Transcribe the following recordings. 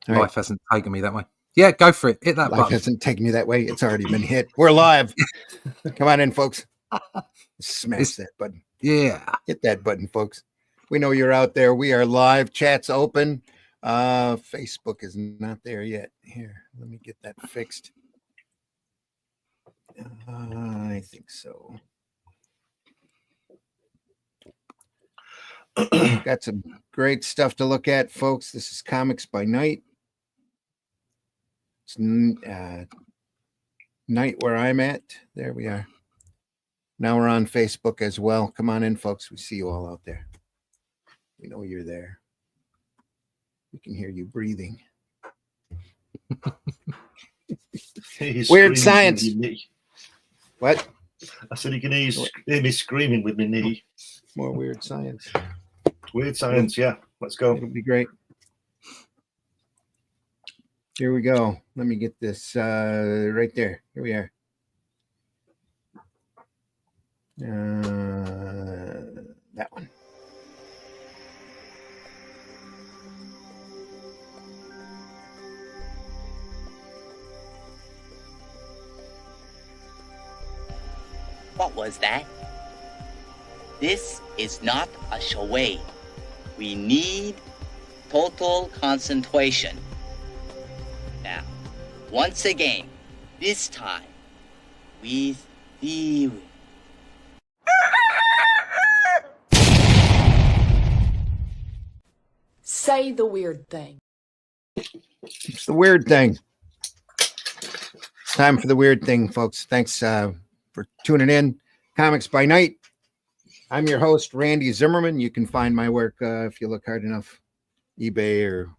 All right. Life hasn't taken me that way. Yeah, go for it. Hit that Life button. hasn't taken you that way. It's already been hit. We're live. Come on in, folks. Smash that button. Yeah. Hit that button, folks. We know you're out there. We are live. Chat's open. Facebook is not there yet. Here, let me get that fixed. I think so. Got some great stuff to look at, folks. This is Comics by Night. It's night where I'm at. There we are. Now we're on Facebook as well. Come on in, folks. We see you all out there. We know you're there. We can hear you breathing. Weird science. What? I said you can hear me screaming with my knee. More weird science. Weird science, yeah. Let's go. It'll be great. Here we go. Let me get this right there. Here we are. That one. What was that? This is not a charade. We need total concentration. Now, once again, this time, with theory. Say the weird thing. It's the weird thing. Time for the weird thing, folks. Thanks for tuning in. Comics by Night. I'm your host, Randy Zimmerman. You can find my work if you look hard enough, eBay or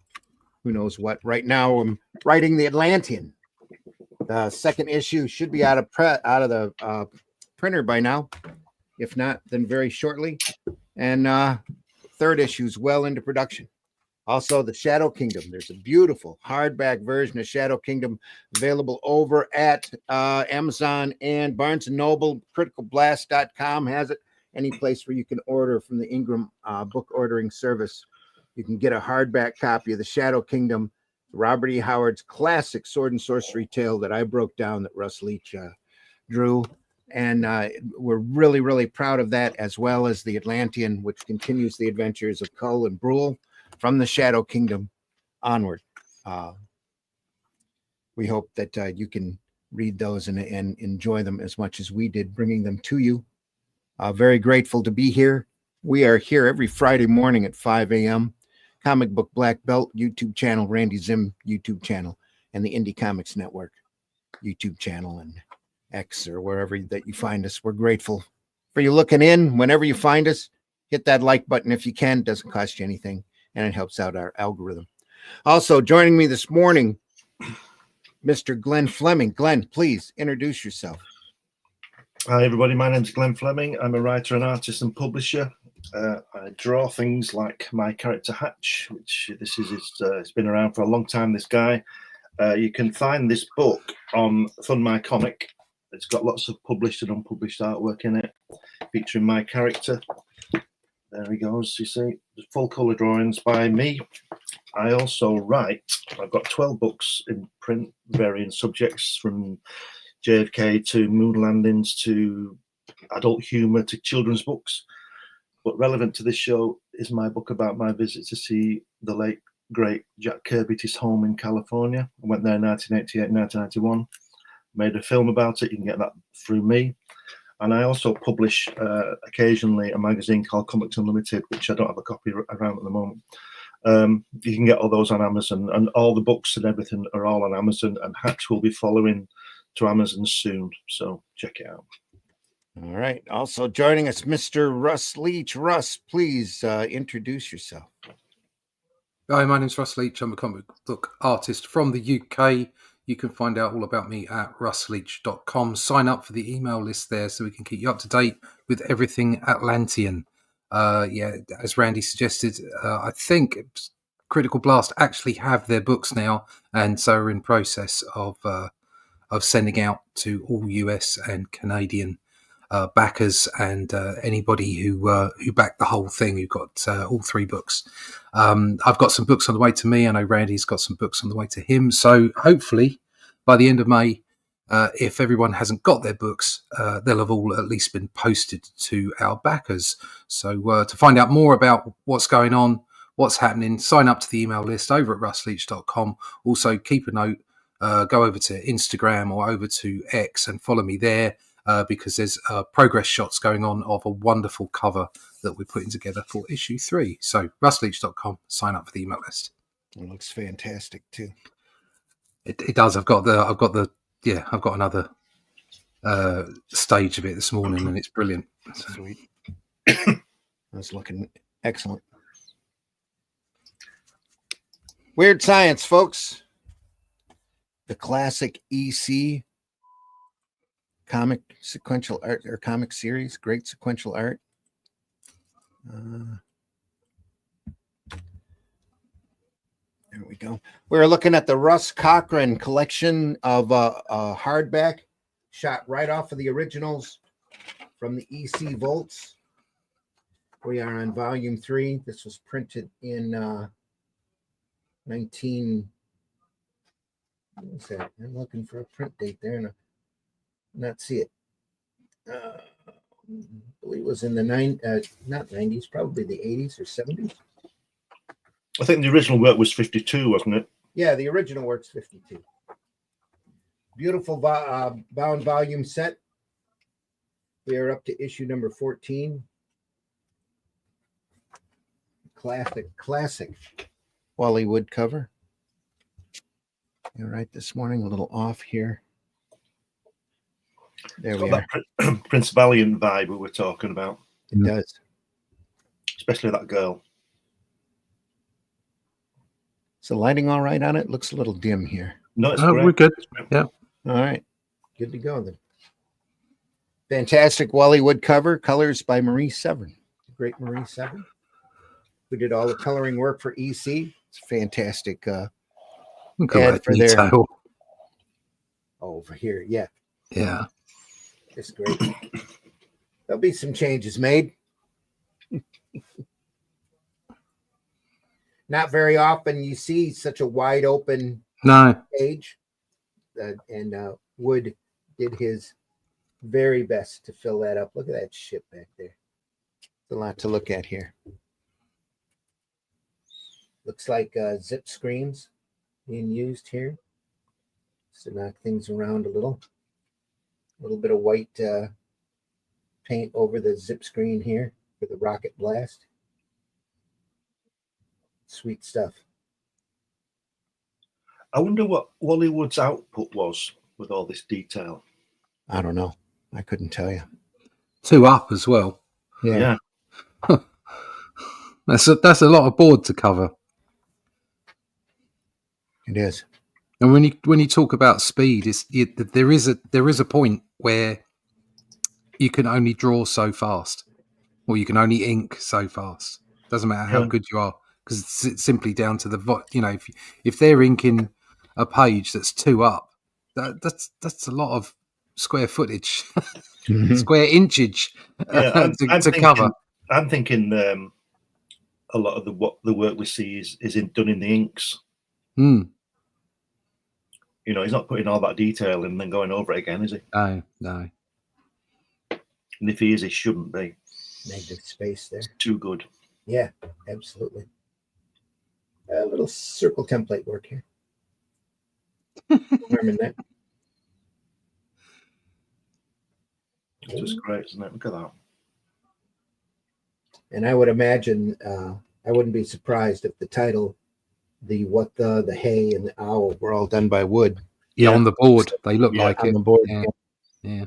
who knows what. Right now, I'm writing The Atlantean. The second issue should be out of the printer by now. If not, then very shortly. And third issue is well into production. Also, The Shadow Kingdom. There's a beautiful hardback version of Shadow Kingdom available over at Amazon and Barnes & Noble. CriticalBlast.com has it. Any place where you can order from the Ingram book ordering service. You can get a hardback copy of The Shadow Kingdom, Robert E. Howard's classic sword and sorcery tale that I broke down that Russ Leach drew. And we're really, really proud of that, as well as The Atlantean, which continues the adventures of Kull and Brule from the Shadow Kingdom onward. We hope that you can read those and enjoy them as much as we did bringing them to you. Very grateful to be here. We are here every Friday morning at 5 a.m. Comic Book Black Belt YouTube channel, Randy Zim YouTube channel, and the Indie Comics Network YouTube channel and X or wherever that you find us. We're grateful for you looking in. Whenever you find us, hit that like button if you can. It doesn't cost you anything, and it helps out our algorithm. Also joining me this morning, Mr. Glenn Fleming. Glenn, please introduce yourself. Hi, everybody. My name's Glenn Fleming. I'm a writer and artist and publisher. I draw things like my character Hatch, which it's been around for a long time, this guy. You can find this book on Fund My Comic. It's got lots of published and unpublished artwork in it, featuring my character. There he goes, you see. Full colour drawings by me. I also write. I've got 12 books in print, varying subjects from JFK to moon landings to adult humour to children's books. But relevant to this show is my book about my visit to see the late, great Jack Kirby at his home in California. I went there in 1988, 1991. Made a film about it. You can get that through me. And I also publish occasionally a magazine called Comics Unlimited, which I don't have a copy around at the moment. You can get all those on Amazon, and all the books and everything are all on Amazon, and Hatch will be following to Amazon soon, so check it out. All right. Also joining us, Mr. Russ Leach. Russ, please introduce yourself. Hi, my name's Russ Leach. I'm a comic book artist from the UK. You can find out all about me at russleach.com. Sign up for the email list there so we can keep you up to date with everything Atlantean. As Randy suggested, I think Critical Blast actually have their books now, and so are in process of sending out to all US and Canadian backers and anybody who backed the whole thing, who got all 3 books. I've got some books on the way to me. I know Randy's got some books on the way to him. So hopefully by the end of May, if everyone hasn't got their books, they'll have all at least been posted to our backers. So to find out more about what's going on, what's happening, sign up to the email list over at russleach.com. Also, keep a note, go over to Instagram or over to X and follow me there, because there's progress shots going on of a wonderful cover that we're putting together for issue 3. So russleach.com, sign up for the email list. It looks fantastic too. It does. I've got another stage of it this morning, and it's brilliant. Sweet. That's looking excellent. Weird Science, folks. The classic EC comic sequential art or comic series, great sequential art. There we go. We're looking at the Russ Cochran collection of hardback, shot right off of the originals from the EC Volts. We are on volume 3. This was printed in 19. What's that? I'm looking for a print date there and not see it. I believe it was in the not 90s, probably the 80s or 70s. I think the original work was 52, wasn't it? Yeah, the original work's 52. Beautiful bound volume set. We are up to issue number 14. Classic Wally Wood cover. You're right this morning, a little off here. There we are. That Prince Valiant vibe we were talking about. It does. Especially that girl. Is the lighting all right on it? Looks a little dim here. No, it's We're good. Yeah. All right. Good to go then. Fantastic Wally Wood cover. Colors by Marie Severn. Great Marie Severn. Who did all the coloring work for EC. It's fantastic. Look at that for their detail. over here. Yeah. Yeah. It's great. There'll be some changes made. Not very often you see such a wide open page. And Wood did his very best to fill that up. Look at that shit back there. It's a lot to look at here. Looks like zip screens being used here. So knock things around a little. A little bit of white paint over the zip screen here for the rocket blast. Sweet stuff. I wonder what Wally Wood's output was with all this detail. I don't know. I couldn't tell you. 2 up as well. Yeah. That's a lot of board to cover. It is. And when you talk about speed, there is a point where you can only draw so fast, or you can only ink so fast. Doesn't matter how good you are, because it's simply down to the if they're inking a page that's 2 up, that's a lot of square footage, square inchage to cover. I'm thinking a lot of the work we see is done in the inks. You know, he's not putting all that detail in and then going over it again, is he? No. And if he is, he shouldn't be. Negative space there. It's too good. Yeah, absolutely. A little circle template work here. Arm that. It's just great, isn't it? Look at that. And I would imagine, I wouldn't be surprised if the title, the hay, and the owl were all done by Wood. Yeah, on the board. They look like on it. the board. Yeah.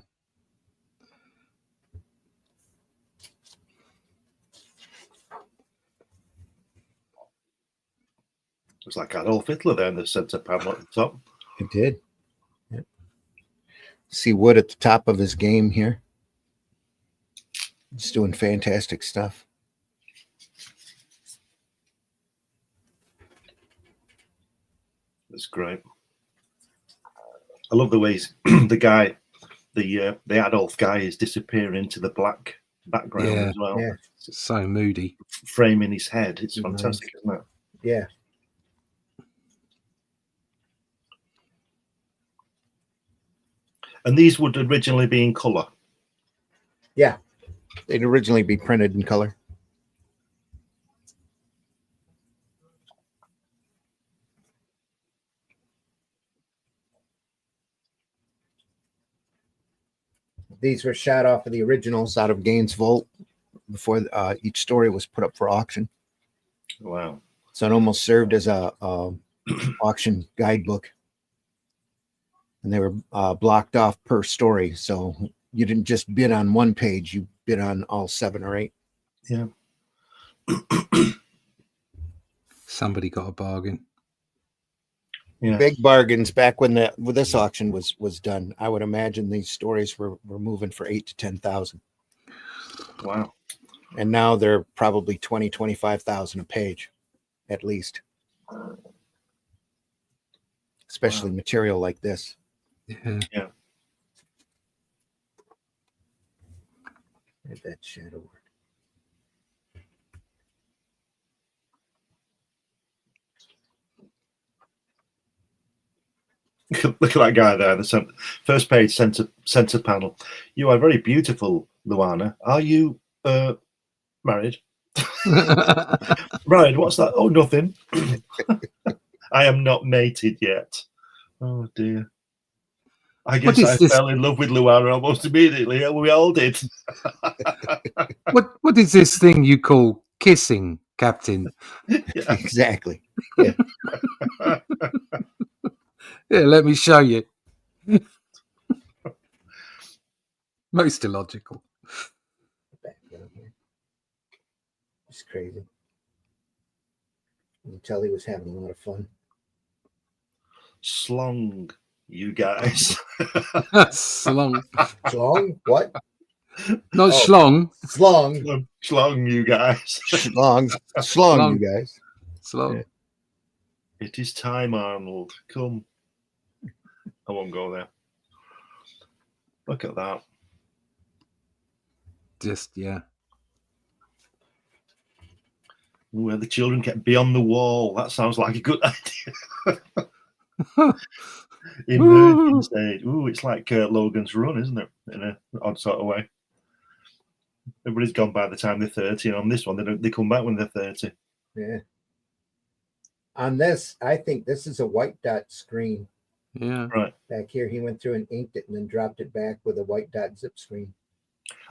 It's like Adolf Hitler there in the center panel at the top. It did. Yeah. See Wood at the top of his game here. He's doing fantastic stuff. It's great. I love the ways the guy the Adolf guy is disappearing into the black background Yeah. as well. Yeah. So moody. Framing his head. It's Nice. fantastic, isn't it? Yeah. And these would originally be in color. Yeah. They'd originally be printed in color. These were shot off of the originals out of Gaines Vault before each story was put up for auction. Wow. So it almost served as a auction guidebook. And they were blocked off per story. So you didn't just bid on one page, you bid on all 7 or 8. Yeah. Somebody got a bargain. Yeah. Big bargains back when this auction was done. I would imagine these stories were moving for 8,000 to 10,000. Wow. And now they're probably 20,000, 25,000 a page, at least. Especially material like this. Yeah. Yeah. Where'd that shadow work? Look at that guy there. The first page center panel. You are very beautiful, Luana. Are you married? Married? What's that? Oh, nothing. I am not mated yet. Oh dear. I guess I fell in love with Luana almost immediately. We all did. What is this thing you call kissing, Captain? Yeah. Exactly. Yeah. Yeah, let me show you. Most illogical. Back down here. It's crazy. You can tell he was having a lot of fun. Slong, you guys. Slong. Schlong? What? Not Oh. schlong. Slong. Schlong, you guys. Slong, you guys. Slong. Yeah. It is time, Arnold. Come. I won't go there. Look at that. Just, yeah. Where the children get beyond the wall. That sounds like a good idea. Emerging stage. Ooh, it's like Logan's Run, isn't it? In an odd sort of way. Everybody's gone by the time they're 30, and on this one, they come back when they're 30. Yeah. On this, I think this is a white dot screen. Yeah. Right. Back here, he went through and inked it and then dropped it back with a white dot zip screen.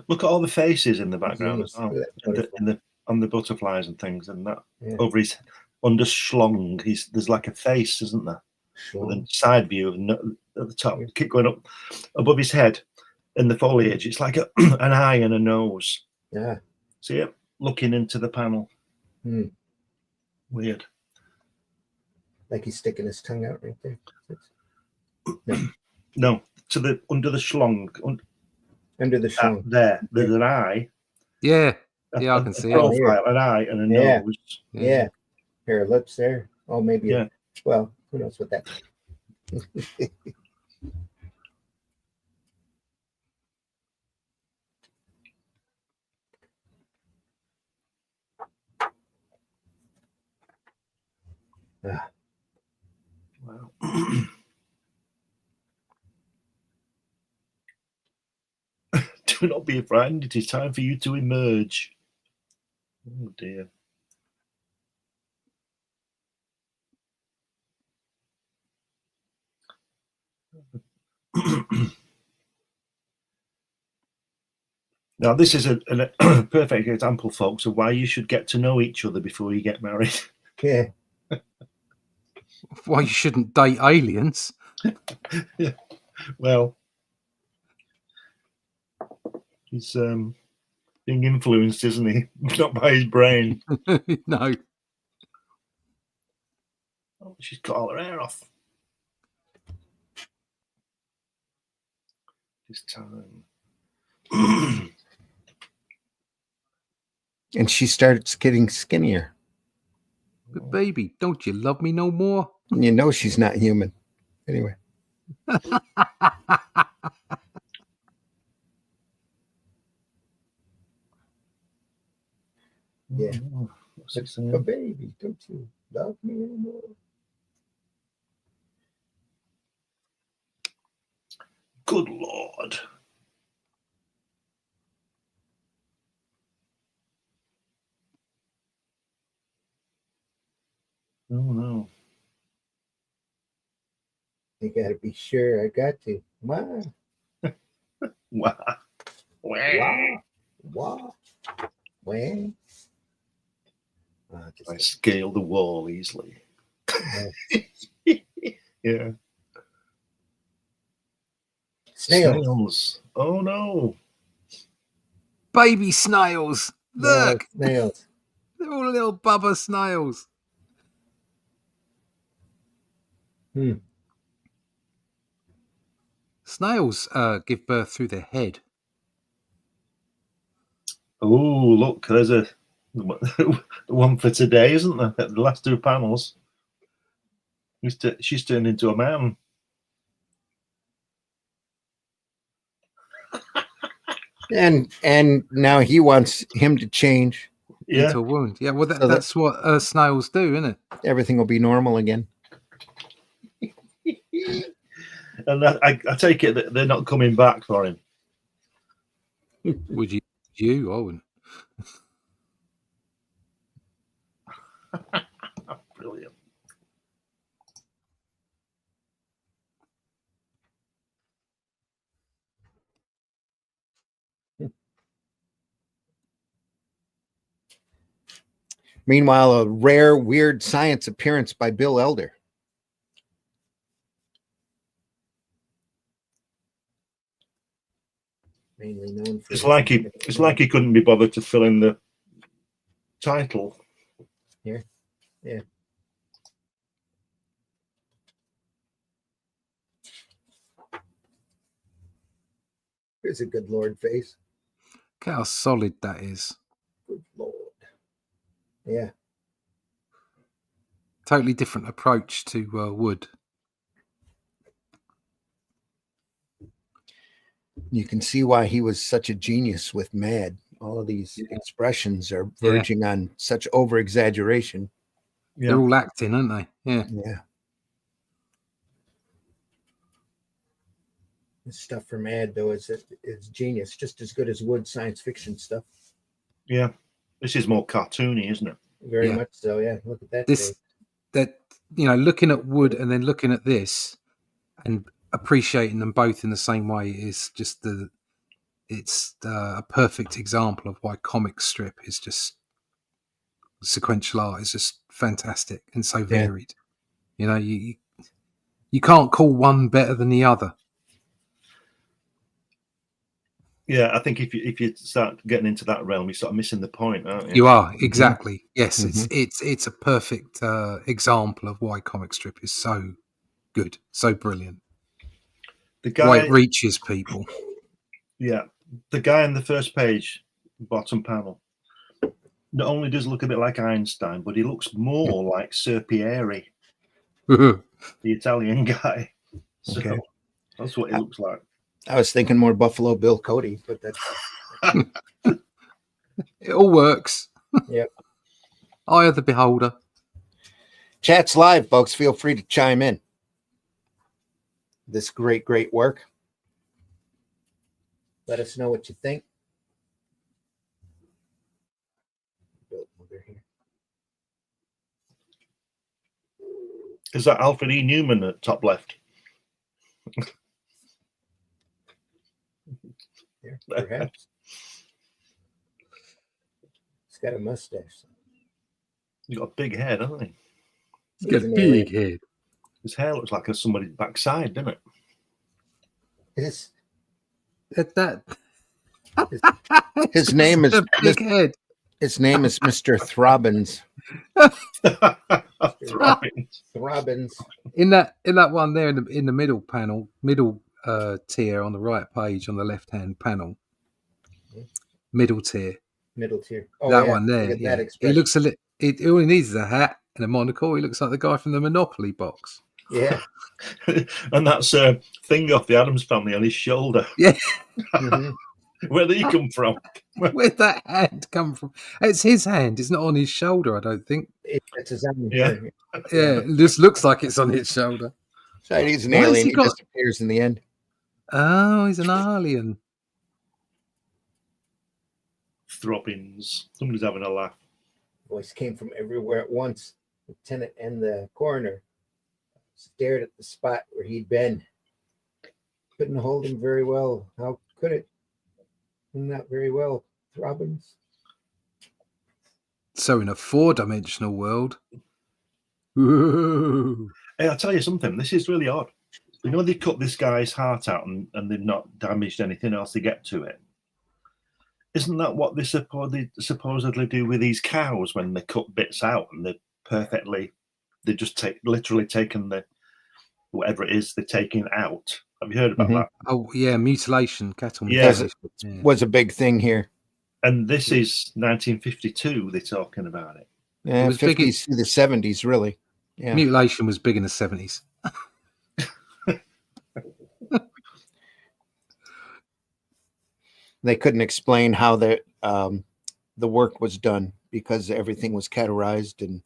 Look at all the faces in the background Genius. as well. Look at that On the butterflies and things, and that Yeah. over his under schlong, there's like a face, isn't there? Schlong. With a side view at the top. Keep going up above his head in the foliage. It's like an eye and a nose. Yeah. See it? Looking into the panel. Hmm. Weird. Like he's sticking his tongue out right there. No, to the under the schlong. Under the schlong. There. There's an eye. Yeah. Yeah, I can see it. Profile, an eye and a Yeah. nose. Yeah. Pair of lips there. Oh, maybe. Yeah. Well, who knows what that. Wow. Do not be frightened. It is time for you to emerge. Oh dear. Now, this is a perfect example, folks, of why you should get to know each other before you get married. Yeah. Why you shouldn't date aliens? Yeah. Well, he's being influenced, isn't he? Not by his brain. No. Oh, she's got all her hair off. This time. And she starts getting skinnier. But baby, don't you love me no more? And you know she's not human. Anyway. Yeah. Oh, what's it But saying? baby, don't you love me anymore? Good Lord. Oh no. You gotta be sure I got to. Wow. Wow. Wow. Wow. Wow. I scale the wall easily. Yeah. Snails. Oh no. Baby snails. Look, Snails. they're all little bubba snails. Hmm. Snails give birth through their head. Oh, look, there's the one for today, isn't there? The last two panels. She's turned into a man. And now he wants him to change. Yeah. Into a wound. Yeah, well, So that's what snails do, isn't it? Everything will be normal again. And I take it that they're not coming back for him. Would you? You? I wouldn't. Brilliant. Meanwhile, a rare, weird science appearance by Bill Elder. Mainly known for It's like he couldn't be bothered to fill in the title. Yeah. Here's a good Lord face. Look how solid that is. Good Lord. Yeah. Totally different approach to wood. You can see why he was such a genius with Mad. All of these expressions are verging on such over exaggeration. Yeah. They're all acting, aren't they? Yeah. Yeah. This stuff for Mad, though, is genius, just as good as Wood science fiction stuff. Yeah. This is more cartoony, isn't it? Very much so, yeah. Look at that. That looking at Wood and then looking at this and appreciating them both in the same way is just it's a perfect example of why comic strip is just sequential art is just fantastic and so varied. You can't call one better than the other. Yeah, I think if you start getting into that realm, you start missing the point, aren't you? You are, exactly. Yes, Mhm. it's a perfect example of why comic strip is so good, so brilliant. The guy, why it reaches people. Yeah, the guy on the first page, bottom panel, not only does look a bit like Einstein, but he looks more like Serpieri, the Italian guy. So Okay. that's what he looks like. I was thinking more Buffalo Bill Cody, but that's It all works. Yep. Eye of the beholder. Chat's live, folks. Feel free to chime in. This great work. Let us know what you think. Is that Alfred E. Newman at top left? There, perhaps. He's got a mustache. He's got a big head, hasn't he? He's got a big head. His hair looks like somebody's backside, doesn't it? His That his name is a big head. His name is Mr. Throbbins. Throbbins. In that one there in the middle panel, tier on the right page on the left hand panel, middle tier. Oh, that one there. Look at Yeah. that He looks all he needs is a hat and a monocle. He looks like the guy from the Monopoly box. Yeah. And that's a thing off the Addams Family on his shoulder. Yeah. Mm-hmm. Where did he come from? Where'd that hand come from? It's his hand. It's not on his shoulder, I don't think. It's his arm Yeah. here. Yeah, it just looks like it's on his shoulder. So he's an Why has alien. he He got- disappears in the end. Oh, he's an alien. Throbbins. Somebody's having a laugh. Voice came from everywhere at once. Lieutenant and the coroner stared at the spot where he'd been. Couldn't hold him very well. How could it? Not very well. Throbbins. So in a 4-dimensional world. Ooh. Hey, I'll tell you something. This is really odd. You know, they cut this guy's heart out and they've not damaged anything else to get to it. Isn't that what they supposedly do with these cows when they cut bits out and they just literally taken the whatever it is they're taking out? Have you heard about that? Oh, yeah, mutilation, cattle Yeah. mutilation. Yeah. Was a big thing here. And this is 1952. They're talking about it. Yeah, was big in- 50s to the 70s, really. Yeah. Mutilation was big in the 70s. They couldn't explain how the work was done because everything was cauterized, and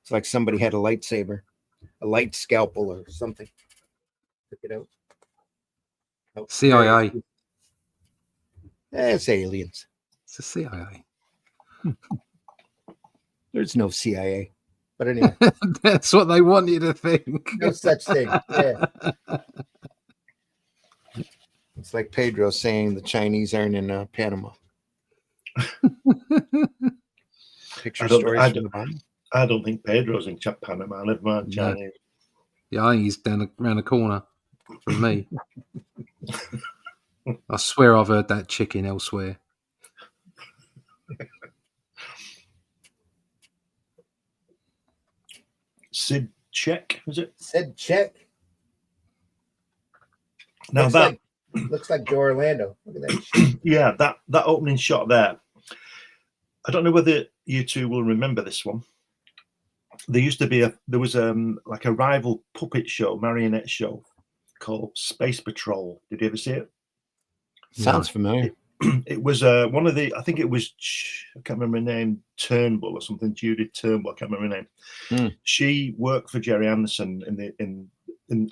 it's like somebody had a lightsaber, a light scalpel or something. Took it out. Oh, CIA. It's aliens. It's the CIA. There's no CIA. But anyway, That's what they want you to think. no such thing. Yeah. It's like Pedro saying the Chinese aren't in Panama. Picture stories from the bottom. I don't think Pedro's in Panama. Never mind No. Chinese. Yeah, I think he's around the corner from me. I swear I've heard that chicken elsewhere. Sid Check, is it? Said check. Now Looks like Joe Orlando. Look at that shit. yeah, that opening shot there. I don't know whether you two will remember this one. There was like a rival puppet show, marionette show called Space Patrol. Did you ever see it? Sounds familiar. It was one of the, I think it was, I can't remember her name, Turnbull or something, Judith Turnbull, I can't remember her name. She worked for Jerry Anderson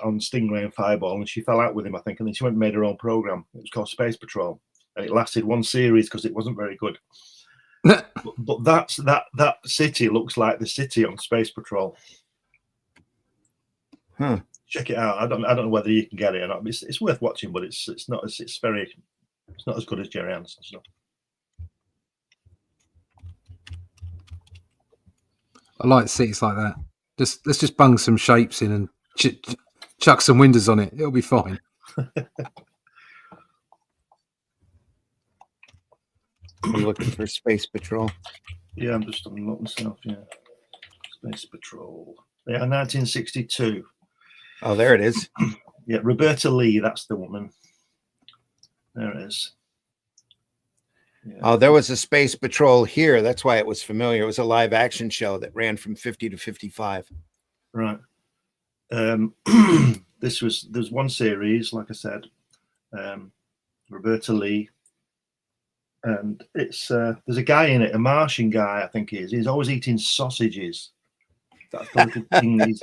on Stingray and Fireball, and she fell out with him, I think, and then she went and made her own program. It was called Space Patrol, and it lasted one series because it wasn't very good. but that city looks like the city on Space Patrol. Check it out. I don't know whether you can get it or not. It's worth watching, but it's not as good as Jerry Anderson stuff. I like cities like that. Let's just bung some shapes in and chuck some windows on it. It'll be fine. I'm looking for Space Patrol. Yeah, I'm just having a look myself. Yeah, Space Patrol. Yeah, 1962. Oh, there it is. Yeah, Roberta Lee. That's the woman. There it is. Yeah. Oh, there was a Space Patrol here. That's why it was familiar. It was a live action show that ran from 50 to 55. Right. There's one series, like I said, Roberta Lee, and it's there's a guy in it, a Martian guy, I think he is. He's always eating sausages. That's the little thing he's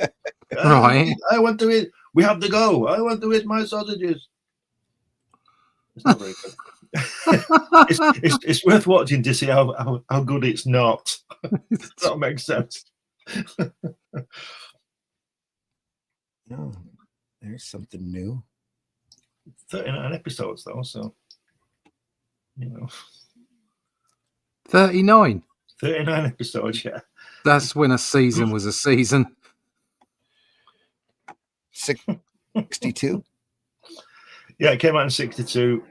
Right. I want to eat. We have to go. I want to eat my sausages. It's not very good. it's worth watching to see how good it's not. That makes sense. Oh, there's something new. 39 episodes though, so 39. 39 episodes, yeah. That's when a season was a season. 62. Yeah, it came out in 62.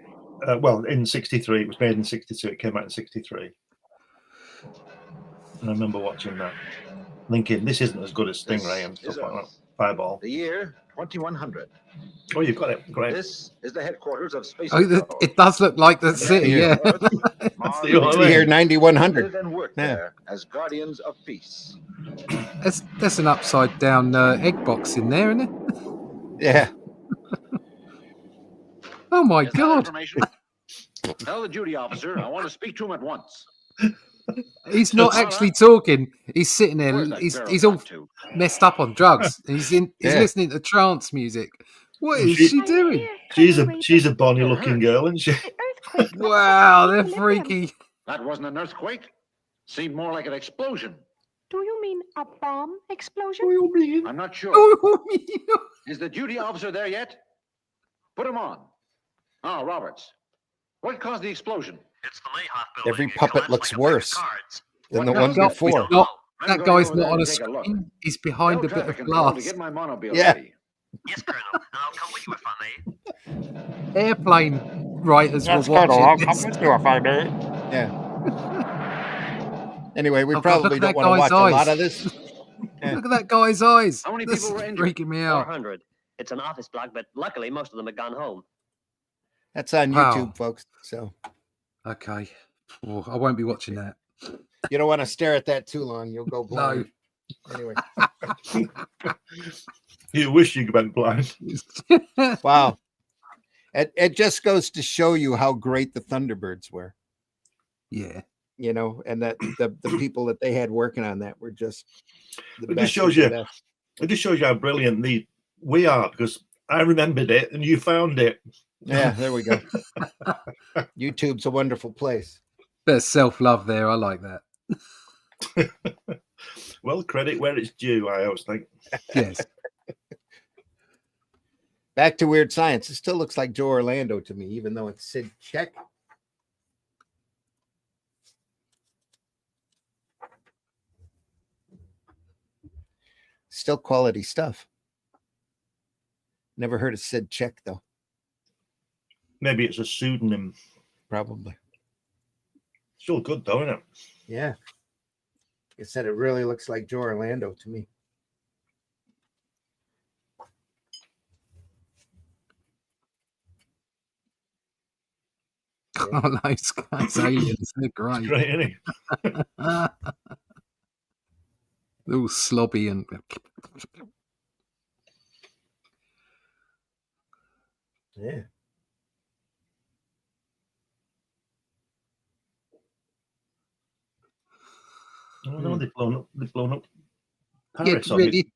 Well, in 63. It was made in 62. It came out in 63. And I remember watching that, thinking, this isn't as good as Stingray and stuff like that. Fireball. The year 2100. Oh, you've got it. Great. This is the headquarters of Space Oh, Patrol. it does look like the city, yeah. That's the only Here, way. 9100. Live and work Yeah. there as guardians of peace. There's an upside down egg box in there, isn't it? Yeah. Oh my god! Tell the duty officer I want to speak to him at once. He's not actually talking. He's sitting there. Where's that He's girl all got to? messed up on drugs. He's Yeah. listening to trance music. What Well, is she- she doing? She's a bonny looking girl, isn't she? Wow, they're freaky. That wasn't an earthquake. Seemed more like an explosion. Do you mean a bomb explosion? I'm not sure. Oh, Is the duty officer there yet? Put him on. Oh, Roberts. What caused the explosion? It's the Mayhoff building. Every It puppet collapsed looks like a pack of worse cards. than the What one does- before. Not, I'm that going guy's over not there on a to take a look. screen. He's behind Tell a bit traffic of control to glass. get my monobile Yeah. ready. Yes, Colonel. And I'll come with you if I may. Airplane writers were watching this. Yeah. Anyway, we Oh, God, probably look at don't that want to watch guy's a lot eyes. of this. Yeah. Look at that guy's eyes. How many This people were is injured? freaking me out. 400. It's an office block, but luckily most of them have gone home. That's on Wow. YouTube, folks. So Okay. Oh, I won't be watching that. you don't want to stare at that too long. You'll go blind. Anyway. You wish you went blind. Wow. It just goes to show you how great the Thunderbirds were, Yeah. you know, and that the people that they had working on that were just the It best. just shows of the you. best. It just shows you how brilliant we are, because I remembered it and you found it. Yeah, there we go. YouTube's a wonderful place. Bit of self-love there. I like that. Well, credit where it's due, I always think. Yes. Back to Weird Science. It still looks like Joe Orlando to me, even though it's Sid Check. Still quality stuff. Never heard of Sid Check, though. Maybe it's a pseudonym. Probably. Still good, though, isn't it? Yeah. Like I said, it really looks like Joe Orlando to me. Oh, those aliens, they're great. Great, isn't it? They're all slobby and Yeah. Oh, no, they've blown up. They've blown up. get Paris, obviously.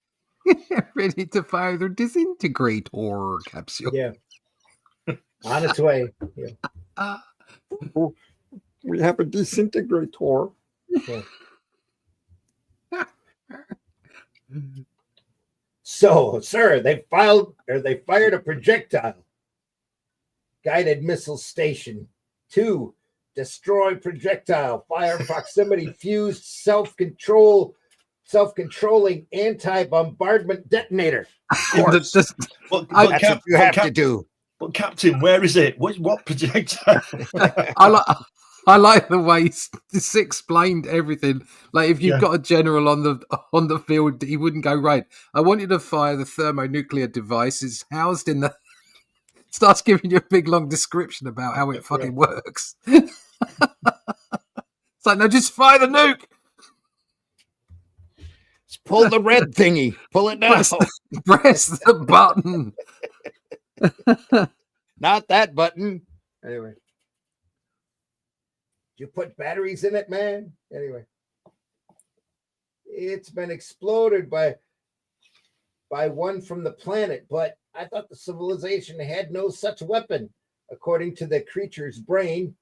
ready, ready to fire their disintegrator capsule. Yeah. On its way. Yeah. We have a disintegrator. Yeah. So, sir, they fired a projectile. Guided missile station. 2. Destroy projectile. Fire proximity fused self-controlling anti-bombardment detonator. Of course. The- But, I- That's what you have to do. But Captain, where is it? What projectile? I like the way this explained everything. Like if you've Yeah. got a general on the field, he wouldn't go, right, I want you to fire the thermonuclear device. It's housed in the starts giving you a big long description about how it fucking works. It's like, no, just fire the nuke. Just pull the red thingy. Pull it now. Press the button. Not that button. Anyway. You put batteries in it, man? Anyway. It's been exploded by one from the planet, but I thought the civilization had no such weapon, according to the creature's brain.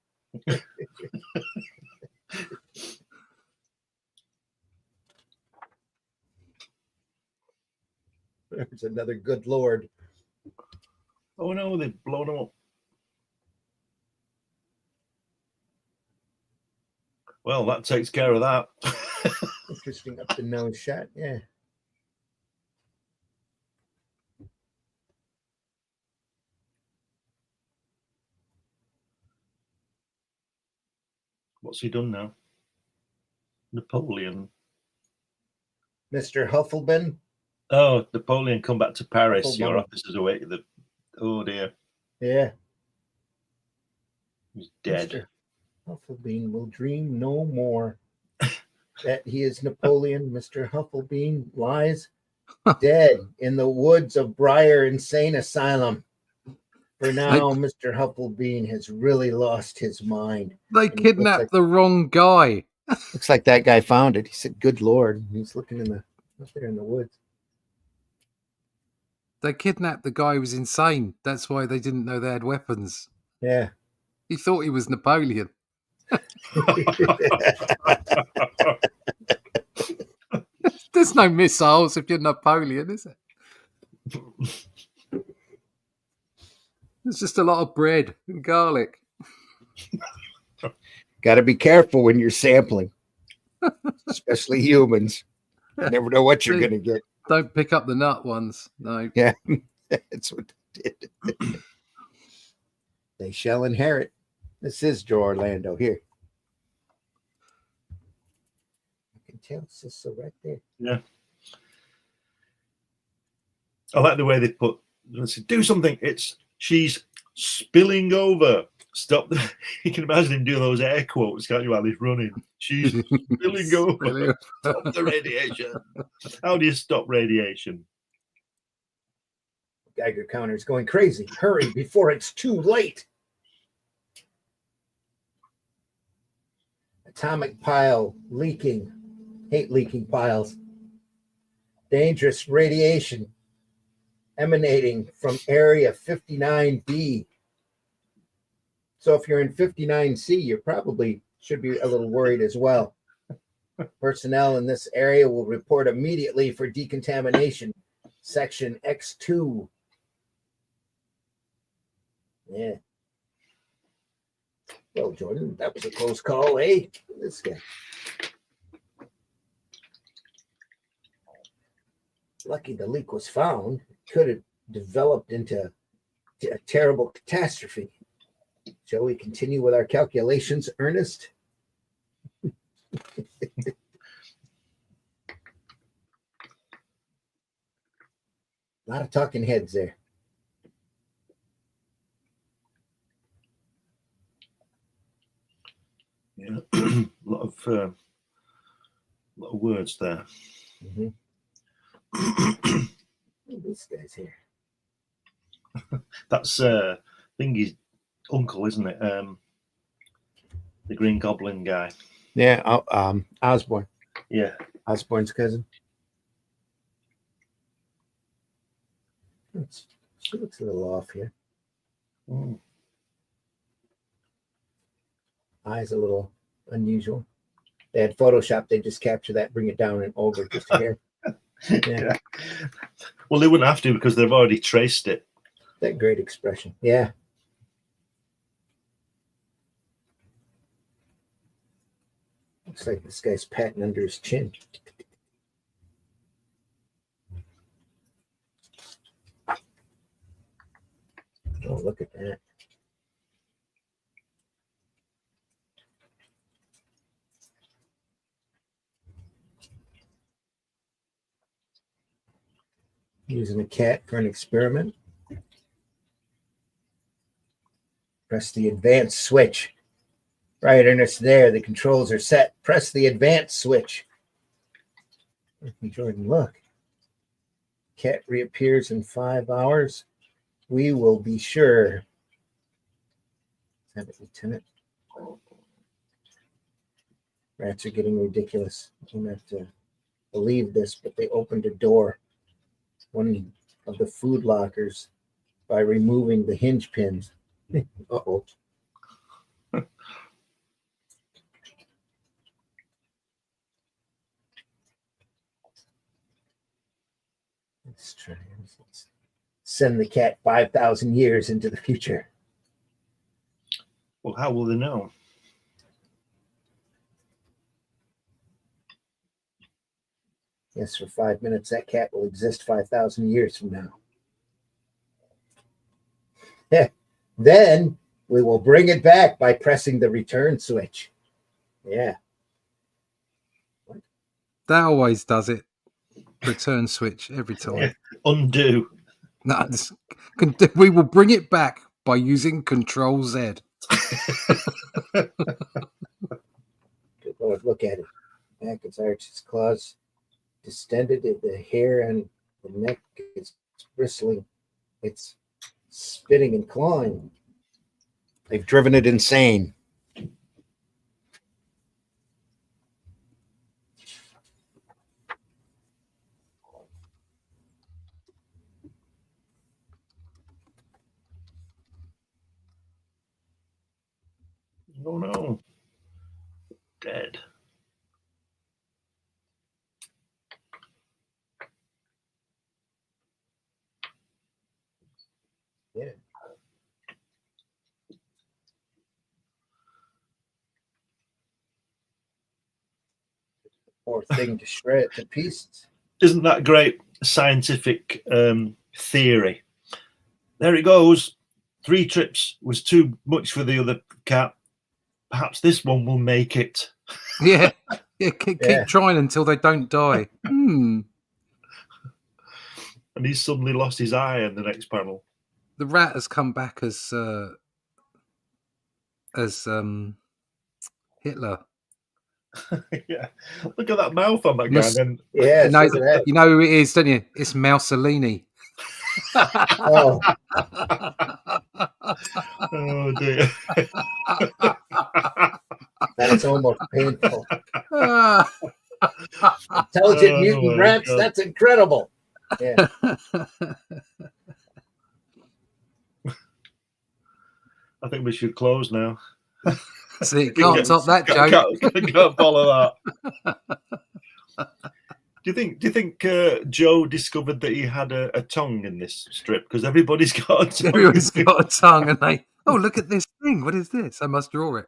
There's another good lord. Oh no, they've blown them up. Well, that takes care of that. Interesting up the nose shot. Yeah. What's he done now? Napoleon. Mr. Huffleban. Oh, Napoleon come back to Paris. Huffleban. Your office is away. Oh dear, Yeah. he's dead. Mr. Hufflebean will dream no more that he is Napoleon. Mr. Hufflebean lies dead in the woods of Briar Insane Asylum. For now, Mr. Hufflebean has really lost his mind. They And it looks kidnapped like- the wrong guy. Looks like that guy found it. He said, "Good Lord." He's looking up there in the woods. They kidnapped the guy who was insane. That's why they didn't know they had weapons. Yeah. He thought he was Napoleon. There's no missiles if you're Napoleon, is it? There's just a lot of bread and garlic. Got to be careful when you're sampling, especially humans. You never know what you're going to get. Don't pick up the nut ones. No. Yeah, that's what they did. They shall inherit. This is Joe Orlando here. I can tell it's just so right there. Yeah. I like the way they put, let's see, do something. She's spilling over. Stop. You can imagine him doing those air quotes, can't you, while he's running? She's spilling over. Stop the radiation. How do you stop radiation? Geiger counter is going crazy. Hurry before it's too late. Atomic pile leaking. Hate leaking piles. Dangerous radiation emanating from area 59B. So if you're in 59C, you probably should be a little worried as well. Personnel in this area will report immediately for decontamination. Section X2. Yeah. Well, Jordan, that was a close call, eh? This guy. Lucky the leak was found. It could have developed into a terrible catastrophe. Shall we continue with our calculations, Ernest? A lot of talking heads there. Yeah, a lot of words there. Mm-hmm. This guy's here. That's Thingy's uncle, isn't it? The Green Goblin guy. Yeah, Osborne. Yeah. Osborne's cousin. She looks a little off here. Mm. Eyes a little unusual. They had Photoshop. They just capture that, bring it down and over just a hair. Yeah. Well, they wouldn't have to because they've already traced it. That great expression. Yeah. Looks like this guy's patting under his chin. Oh, look at that. Using a cat for an experiment. Press the advanced switch. Right, Ernest, there. The controls are set. Press the advanced switch. Jordan, look. Cat reappears in 5 hours. We will be sure. Have it, Lieutenant. Rats are getting ridiculous. I don't have to believe this, but they opened a door. One of the food lockers by removing the hinge pins. Uh-oh. Let's try. Let's send the cat 5,000 years into the future. Well, how will they know? Yes, for 5 minutes, that cat will exist 5,000 years from now. Then we will bring it back by pressing the return switch. Yeah. That always does it. Return switch every time. Yeah. Undo. No, we will bring it back by using Control Z. Good Lord, look at it. Back its arches, claws distended, the hair and the neck is bristling. It's spitting and clawing. They've driven it insane. Oh no. Dead. Yeah. Poor thing to shred to pieces. Isn't that great scientific theory? There it goes. 3 trips was too much for the other cat. Perhaps this one will make it. Yeah. Keep trying until they don't die. And he's suddenly lost his eye in the next panel. The rat has come back as Hitler. Yeah, look at that mouth on that guy. Then Yeah, you know who it is, don't you? It's Mussolini. Oh. Oh dear. That is almost painful. Intelligent mutant rats, God. that's incredible. Yeah. I think we should close now. See, can't top that joke. Can't follow that. Do you think Joe discovered that he had a tongue in this strip? Because everybody's got a tongue. Everyone's got a tongue, and they look at this thing. What is this? I must draw it.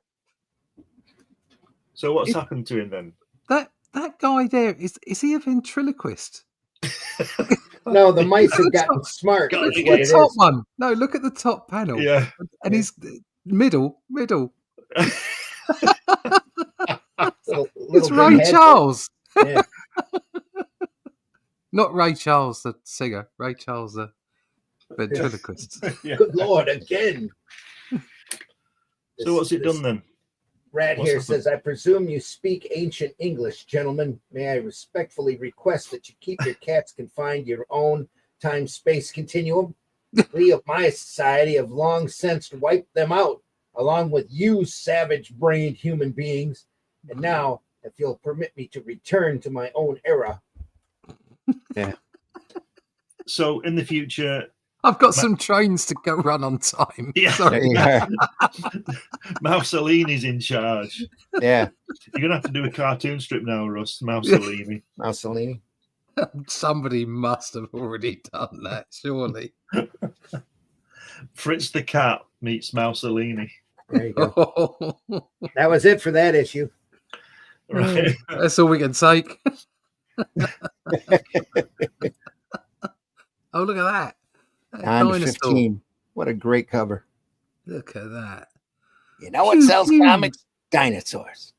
So what's happened to him then? That guy there is he a ventriloquist? No, the mice have gotten smart. Look at the top one. No, look at the top panel. Yeah, and he's middle. It's Ray Charles. Yeah. Not Ray Charles, the singer. Ray Charles, the ventriloquist. Yeah. Good Lord, again. So what's it done then? Rat here says, I presume you speak ancient English, gentlemen. May I respectfully request that you keep your cats confined to your own time-space continuum? We of my society have long since wiped them out, along with you savage-brained human beings. And now, if you'll permit me to return to my own era. Yeah. So in the future, I've got some trains to go run on time. Yeah. Sorry. Mussolini's in charge. Yeah. You're going to have to do a cartoon strip now, Russ. Mussolini. Mussolini. Somebody must have already done that, surely. Fritz the cat meets Mussolini. There you go. That was it for that issue. Right. That's all we can take. Oh, look at that. On 15. What a great cover. Look at that. You know what sells comics? Dinosaurs.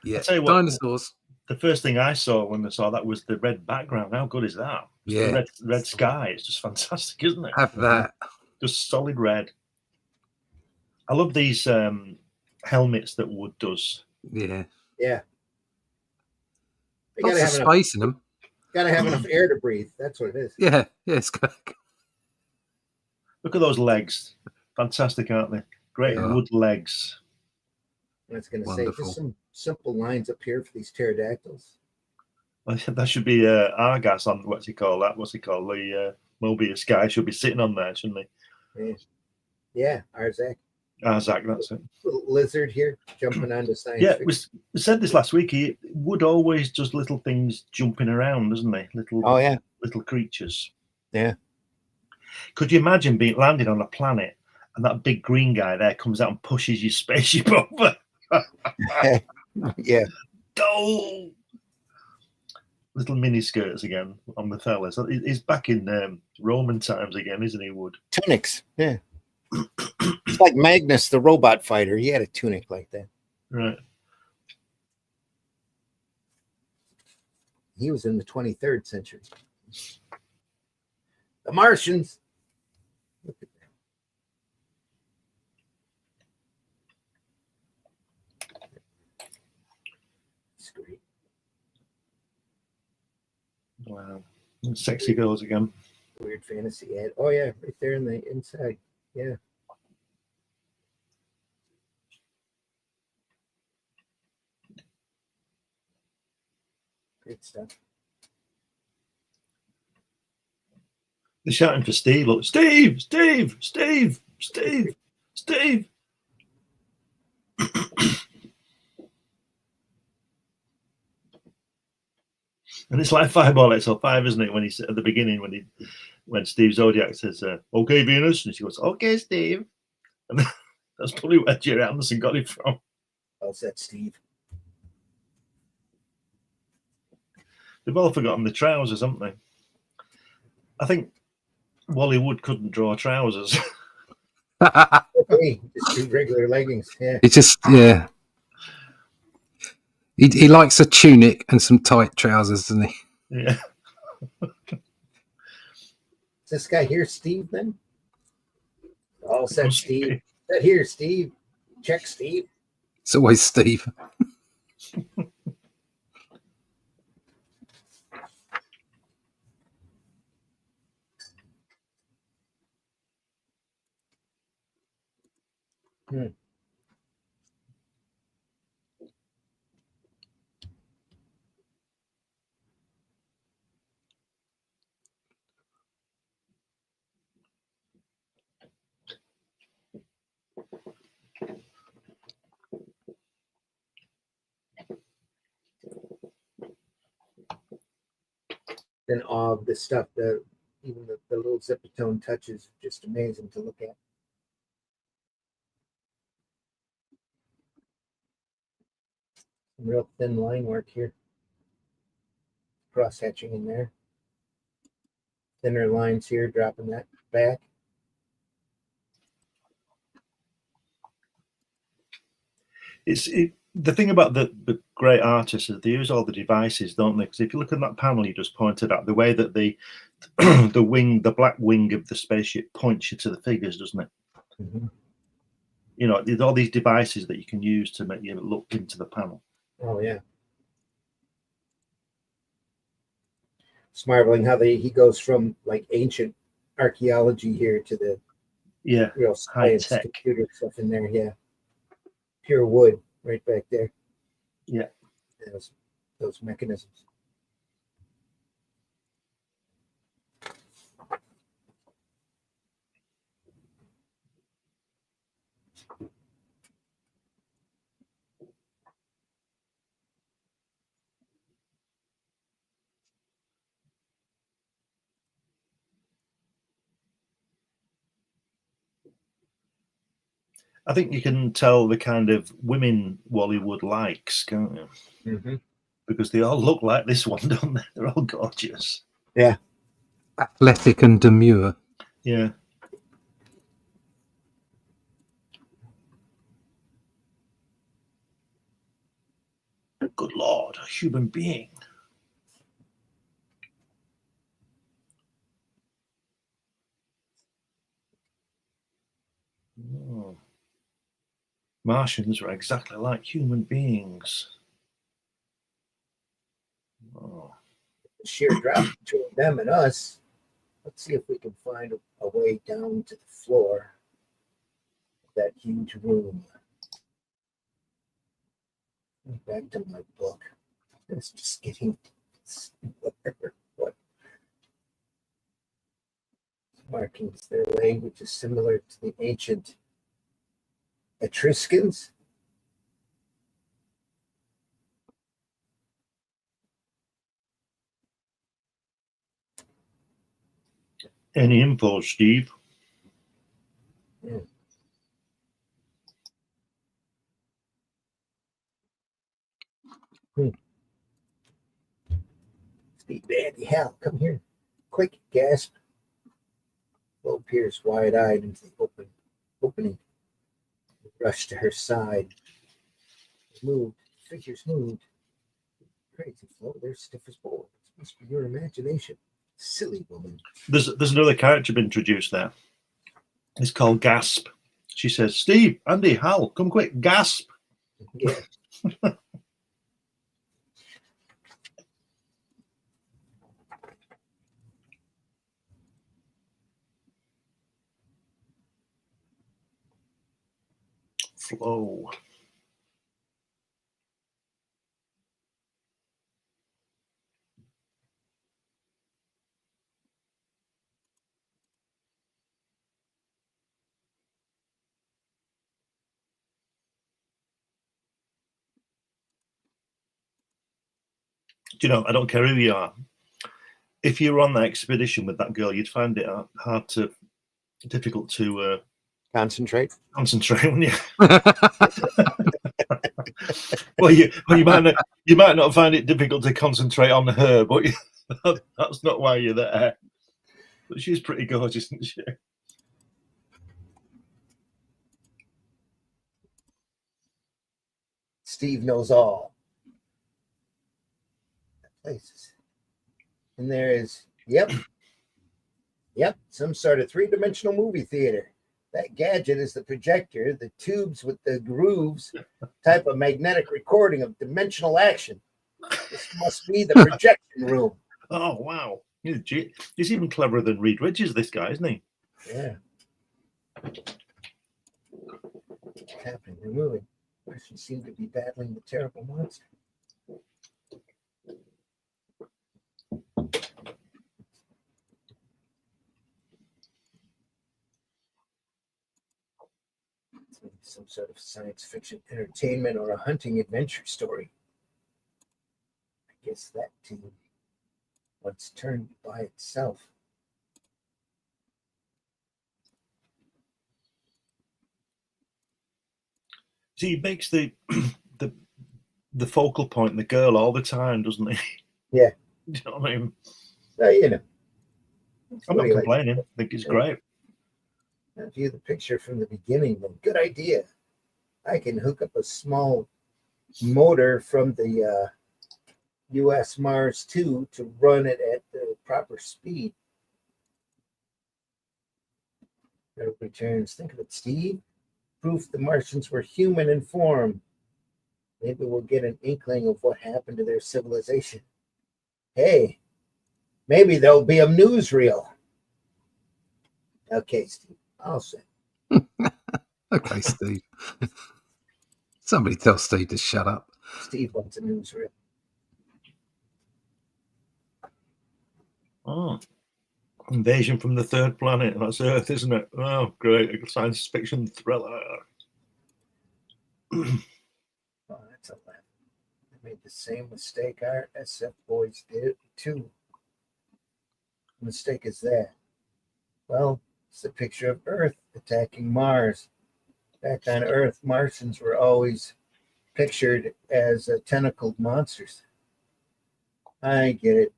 Yeah, Tell you what, dinosaurs. The first thing I saw when I saw that was the red background. How good is that? Yeah. The red sky. It's just fantastic, isn't it? Have that. Just solid red. I love these helmets that Wood does. Yeah. Yeah. They Lots of space in them. Gotta have enough air to breathe. That's what it is. Yeah, it's good. Look at those legs. Fantastic, aren't they? Great wood legs. I was going to say, just some simple lines up here for these pterodactyls. That should be Argas on, what's he called? The Mobius guy should be sitting on there, shouldn't he? Yeah, Arzak. Arzak, that's it. Little lizard here jumping onto science Yeah, fiction. we said this last week. He Wood always does little things jumping around, doesn't he? Little creatures. Yeah. Could you imagine being landed on a planet and that big green guy there comes out and pushes your spaceship over? Yeah. Oh! Little mini skirts again on the fellas. He's back in Roman times again, isn't he, Wood? Tunics. Yeah. It's like Magnus, the robot fighter. He had a tunic like that. Right. He was in the 23rd century. The Martians. Look at that. It's great. Wow. Sexy girls again. Weird fantasy ad. Oh, yeah, right there in the inside. Yeah. Great stuff. They're shouting for Steve. Look, Steve, Steve, Steve, Steve, Steve. And it's like Fireball XL5, isn't it? When he's at the beginning, when Steve Zodiac says, "Okay, Venus," and she goes, "Okay, Steve," and that's probably where Jerry Anderson got it from. Well said, Steve. They've all forgotten the trousers, haven't they? I think Wally Wood couldn't draw trousers. Hey, just do regular leggings. Yeah. He just, yeah. He likes a tunic and some tight trousers, doesn't he? Yeah. Is this guy here, Steve? Then. All said, Must Steve. be. That here, Steve. Check, Steve. It's always Steve. And all of the stuff, even the little zipper tone touches, just amazing to look at. Some real thin line work here. Cross hatching in there. Thinner lines here, dropping that back. The thing about the great artists is they use all the devices, don't they? Because if you look at that panel you just pointed out, the way that the the black wing of the spaceship points you to the figures, doesn't it? Mm-hmm. You know, there's all these devices that you can use to make you look into the panel. Oh yeah. It's marveling how he goes from like ancient archaeology here to the real science, high-tech computer stuff in there. Yeah, pure wood right back there. Yeah, those mechanisms. I think you can tell the kind of women Wally Wood likes, can't you? Mm-hmm. Because they all look like this one, don't they? They're all gorgeous. Yeah. Athletic and demure. Yeah. Good Lord, a human being. Oh. Martians are exactly like human beings. Oh. Sheer drop between them and us. Let's see if we can find a way down to the floor of that huge room. Back to my book. It's just getting simpler. What markings? Their language is similar to the ancient Etruscans. Any info, Steve? Yeah. Steve, Andy, Hal, come here. Quick, gasp. Flo peers wide-eyed into the opening. Rushed to her side. Moved. Figures moved. Crazy, Flo. They're stiff as boards. Must be your imagination. Silly woman. There's another character been introduced there. It's called Gasp. She says, Steve, Andy, Hal, come quick, gasp. Yeah. Flow. Do you know, I don't care who you are. If you were on that expedition with that girl, you'd find it difficult to Concentrate. concentrate, wouldn't you? well, you might not find it difficult to concentrate on her, but that's not why you're there. But she's pretty gorgeous, isn't she? Steve knows all places. And there is, yep, some sort of three-dimensional movie theater. That gadget is the projector, the tubes with the grooves, type of magnetic recording of dimensional action. This must be the projection room. Oh, wow. He's even cleverer than Reed Ridges, this guy, isn't he? Yeah. What's happening? They're moving. Russians seem to be battling the terrible monster. Some sort of science fiction entertainment or a hunting adventure story. I guess that team once turned by itself. See, he makes the focal point the girl all the time, doesn't he? Yeah. Do you know what I mean? You know. I'm not complaining. I think it's great. I view the picture from the beginning. Then good idea. I can hook up a small motor from the U.S. Mars 2 to run it at the proper speed. Returns. Think of it, Steve. Proof the Martians were human in form. Maybe we'll get an inkling of what happened to their civilization. Hey, maybe there'll be a newsreel. Okay, Steve, I'll say. Okay, Steve. Somebody tell Steve to shut up. Steve wants a newsreel. Oh. Invasion from the third planet. That's Earth, isn't it? Oh, great. A science fiction thriller. Oh, that's a laugh. They made the same mistake our SF boys did too. The mistake is that. Well, it's a picture of Earth attacking Mars. Back on Earth, Martians were always pictured as tentacled monsters. I get it.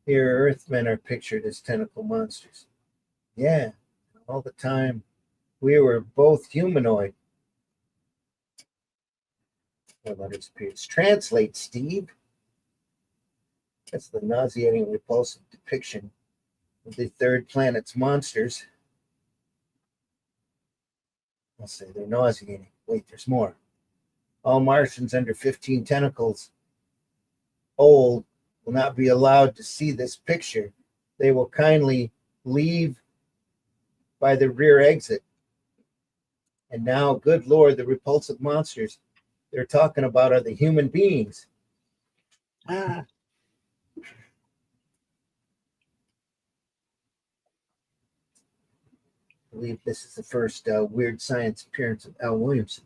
Here, Earthmen are pictured as tentacle monsters. Yeah, all the time. We were both humanoid. What letters appears? Translate, Steve. That's the nauseating, repulsive depiction of the third planet's monsters. I'll say they're nauseating. Wait, there's more. All Martians under 15 tentacles old will not be allowed to see this picture. They will kindly leave by the rear exit. And now, good Lord, the repulsive monsters they're talking about are the human beings. I believe this is the first Weird Science appearance of Al Williamson.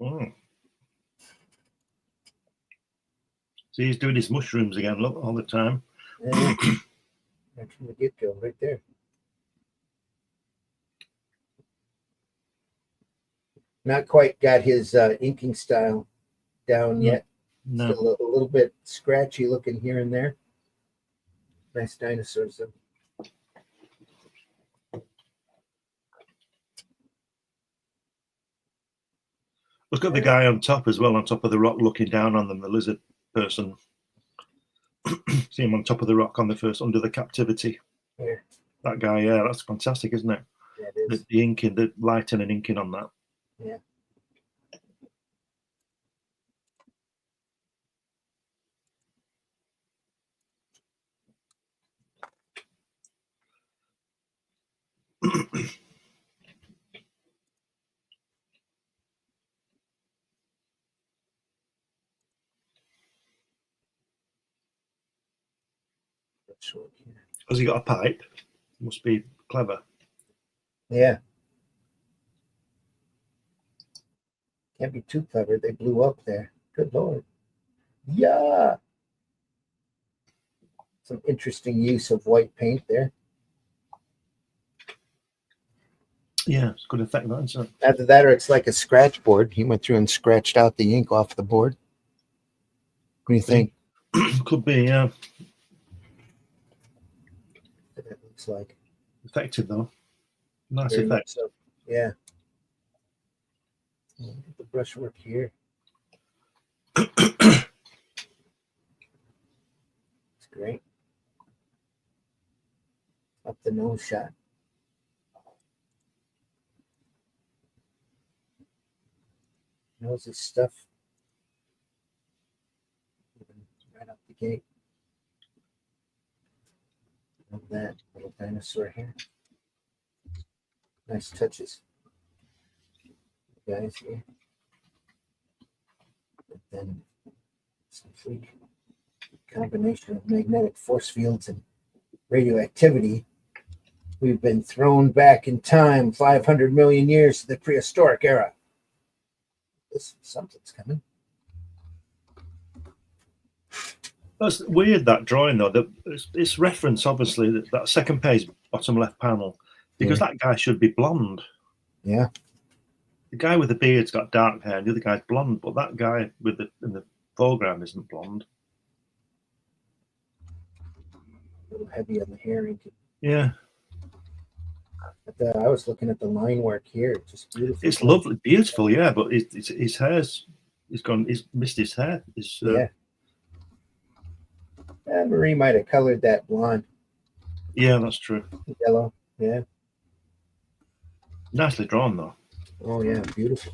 Mm. See, he's doing his mushrooms again, look, all the time. Yeah. Right from the get-go, right there. Not quite got his inking style down yet. No. Still a little bit scratchy looking here and there. Nice dinosaurs, though. Look at the guy on top as well, on top of the rock, looking down on them, the lizard person. See him on top of the rock on the first, under the captivity. Yeah. That guy, yeah, that's fantastic, isn't it? Yeah, it is. The inking, the lighting and inking on that. Yeah. Has he got a pipe? Must be clever. Yeah. Can't be too clever. They blew up there. Good Lord. Yeah. Some interesting use of white paint there. Yeah, it's good effect, that, isn't it? Either that or it's like a scratch board. He went through and scratched out the ink off the board. What do you think? Could be, yeah. It looks like. Effective, though. Nice Very much effect. so. Yeah. Look at the brushwork here. It's great. Up the nose shot. Knows his stuff. Right up the gate. Love that little dinosaur here. Nice touches. Guys here. But then some freak combination of magnetic force fields and radioactivity. We've been thrown back in time 500 million years to the prehistoric era. Something's coming. That's weird, that drawing, though. It's reference, obviously, that second page, bottom left panel, because that guy should be blonde. Yeah. The guy with the beard's got dark hair, and the other guy's blonde, but that guy in the foreground isn't blonde. A little heavy on the hair. Yeah. But I was looking at the line work here. It's just beautiful. It's lovely, beautiful, yeah, but his hair's he's missed his hair. Yeah. Marie might have colored that blonde. Yeah, that's true. Yellow, yeah. Nicely drawn, though. Oh, yeah, beautiful.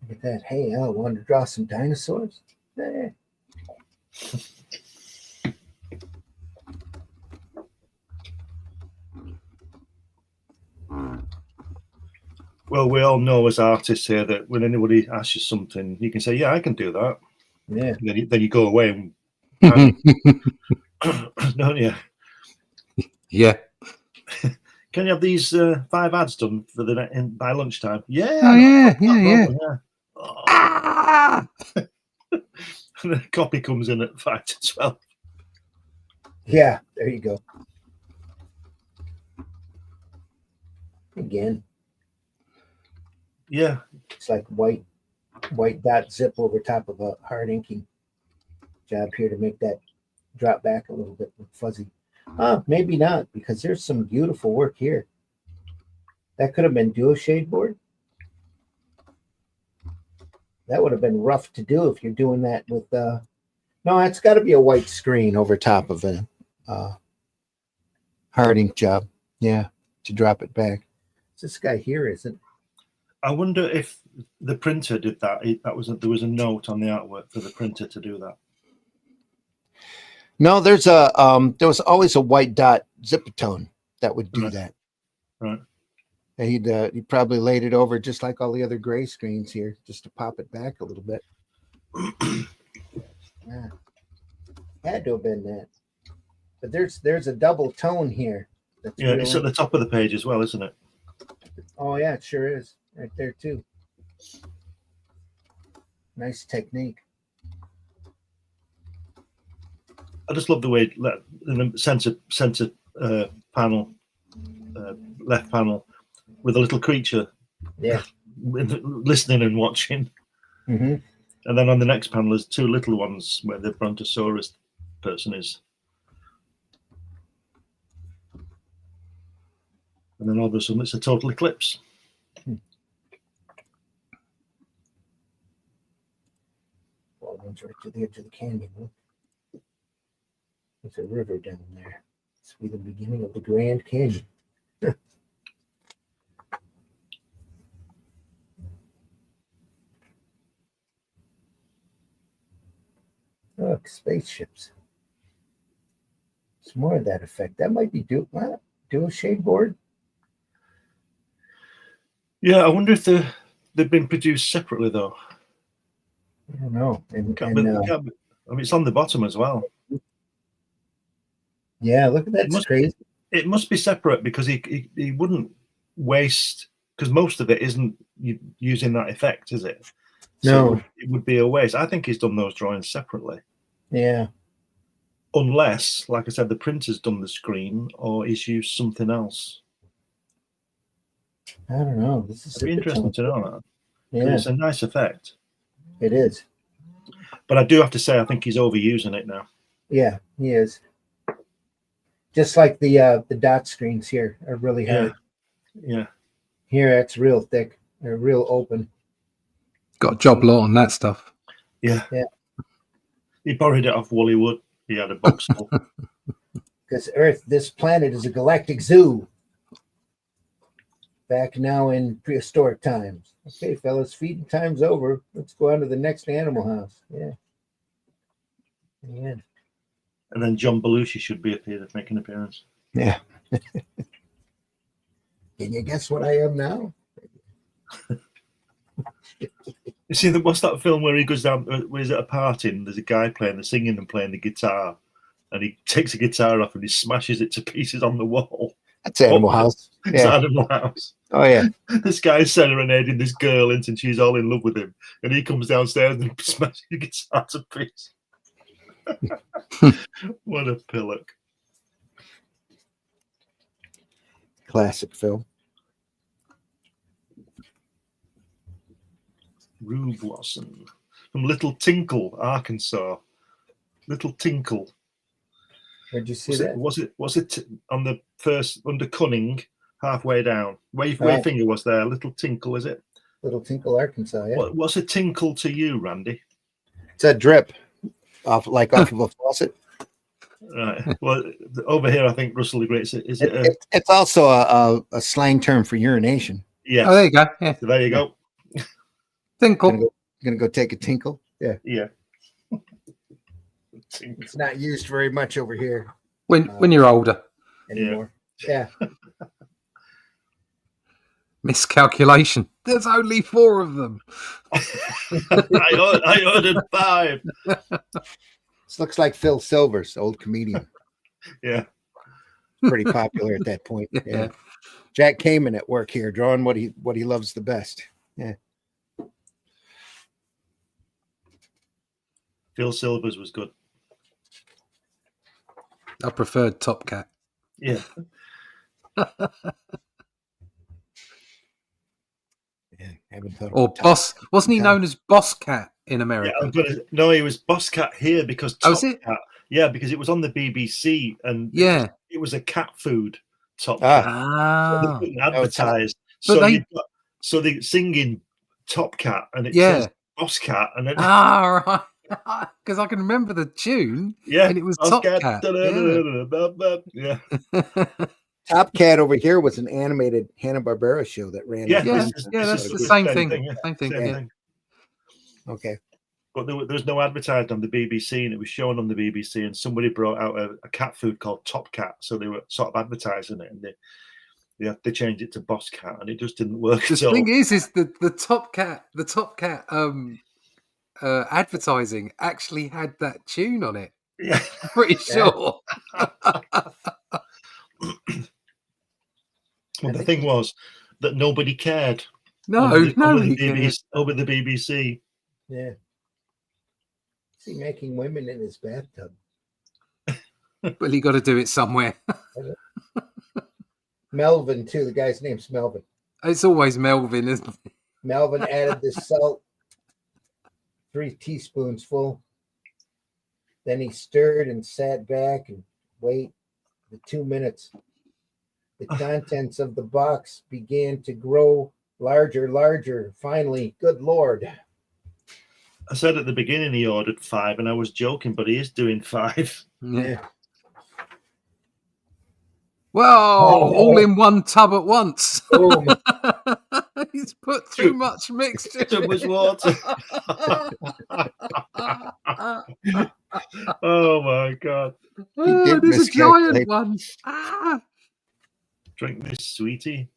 Look at that. Hey, I wanted to draw some dinosaurs. Eh. Well, we all know as artists here that when anybody asks you something, you can say, "Yeah, I can do that." Yeah. And then you go away and don't you? Yeah. Can you have these 5 ads done for by lunchtime? Yeah. Oh, yeah, yeah. Oh. Ah! And the copy comes in at 5 to 12. Yeah, there you go. Again. Yeah. It's like white dot zip over top of a hard inking job here to make that drop back a little bit fuzzy. Maybe not, because there's some beautiful work here. That could have been dual shade board. That would have been rough to do if you're doing that with no, it's got to be a white screen over top of a hard ink job. Yeah, to drop it back. This guy here isn't. I wonder if the printer did that. There was a note on the artwork for the printer to do that. No, there was always a white dot zipatone that would do that. Right. And he probably laid it over just like all the other gray screens here, just to pop it back a little bit. Yeah. Had to have been that. But there's a double tone here. Yeah, it's at the top of the page as well, isn't it? Oh yeah, it sure is. Right there too. Nice technique. I just love the way in the center panel, left panel, with a little creature. Yeah. Listening and watching. Mm-hmm. And then on the next panel, there's 2 little ones where the Brontosaurus person is. And then all of a sudden, it's a total eclipse. Well, it runs right to the edge of the canyon. Look. There's a river down there. This will be the beginning of the Grand Canyon. Look, spaceships. It's more of that effect. That might be dual shade board. Yeah, I wonder if they've been produced separately, though. I don't know. I mean, it's on the bottom as well. Yeah, look at that. It's crazy. It must be separate because he wouldn't waste, because most of it isn't using that effect, is it? So No. it would be a waste. I think he's done those drawings separately. Yeah. Unless, like I said, the printer's done the screen or he's used something else. I don't know. This is It'd be interesting to know that. Yeah, it's a nice effect. it is. But I do have to say, I think he's overusing it now. Yeah, he is. Just like the dot screens here are really hard. Yeah. Here, it's real thick. They're real open. Got a job lot on that stuff. Yeah. Yeah. He borrowed it off Wally Wood. He had a box full. Because Earth, this planet is a galactic zoo. Back now in prehistoric times. Okay, fellas, feeding time's over. Let's go on to the next Animal House. Yeah. Yeah. And then John Belushi should be up here to make an appearance. Yeah. Can you guess what I am now? You see, what's that film where he goes down, where he's at a party and there's a guy playing the singing and playing the guitar, and he takes the guitar off and he smashes it to pieces on the wall? That's Animal House. It's Yeah. Animal House. Oh, yeah. This guy's serenading this girl and she's all in love with him, and he comes downstairs and smashes the guitar to pieces. What a pillock. Classic film. Rube Watson from Little Tinkle, Arkansas. Little Tinkle. Where'd you see that? Was it on the first, under Cunning, halfway down? Where your finger was there? Little Tinkle, is it? Little Tinkle, Arkansas. Yeah. What's a tinkle to you, Randy? It's a drip off of a faucet. Right. Well, over here, I think Russell agrees. Is it? It's also a slang term for urination. Yeah. Oh, there you go. Yeah. So there you go. Tinkle. Gonna go take a tinkle. Yeah. Yeah. It's not used very much over here When you're older. anymore. Yeah. Miscalculation. There's only 4 of them. I ordered 5. This looks like Phil Silvers, old comedian. Yeah. Pretty popular at that point. Yeah. Jack Kamen at work here, drawing what he loves the best. Yeah. Phil Silvers was good. I preferred Top Cat. Yeah. Yeah, haven't thought Or about Boss. Wasn't he known as Boss Cat in America? Yeah, no, he was Boss Cat here because Top was it? Cat. Yeah, because it was on the BBC and Yeah. it was a cat food Top Cat. So they couldn't advertise. But so they singing Top Cat and it Yeah. says Boss Cat and then right. Because I can remember the tune. yeah, And it was Boss Top Cat. Cat. Yeah. Top Cat over here was an animated Hanna-Barbera show that ran. Yeah, Yeah, this that's is the good. same Same thing. thing, yeah. Same thing. Same Yeah. thing. Okay. But there was no advertised on the BBC, and it was shown on the BBC, and somebody brought out a cat food called Top Cat, so they were sort of advertising it, and they had to change it to Boss Cat, and it just didn't work The at all. thing is the Top Cat advertising actually had that tune on it. Yeah. I'm pretty sure. Well, the thing was that nobody cared. Nobody cared. Over the BBC. Yeah. Is he making women in his bathtub? Well, you got to do it somewhere. Melvin, too. The guy's name's Melvin. It's always Melvin, isn't it? Melvin added the salt, 3 teaspoons full. Then he stirred and sat back and waited the 2 minutes. The contents of the box began to grow larger. Finally, good Lord. I said at the beginning he ordered 5, and I was joking, but he is doing 5. Yeah. Well, all in one tub at once. Boom. He's put too much mixture. Too much water. Oh my God. Oh, there's a giant one. Drink this, sweetie.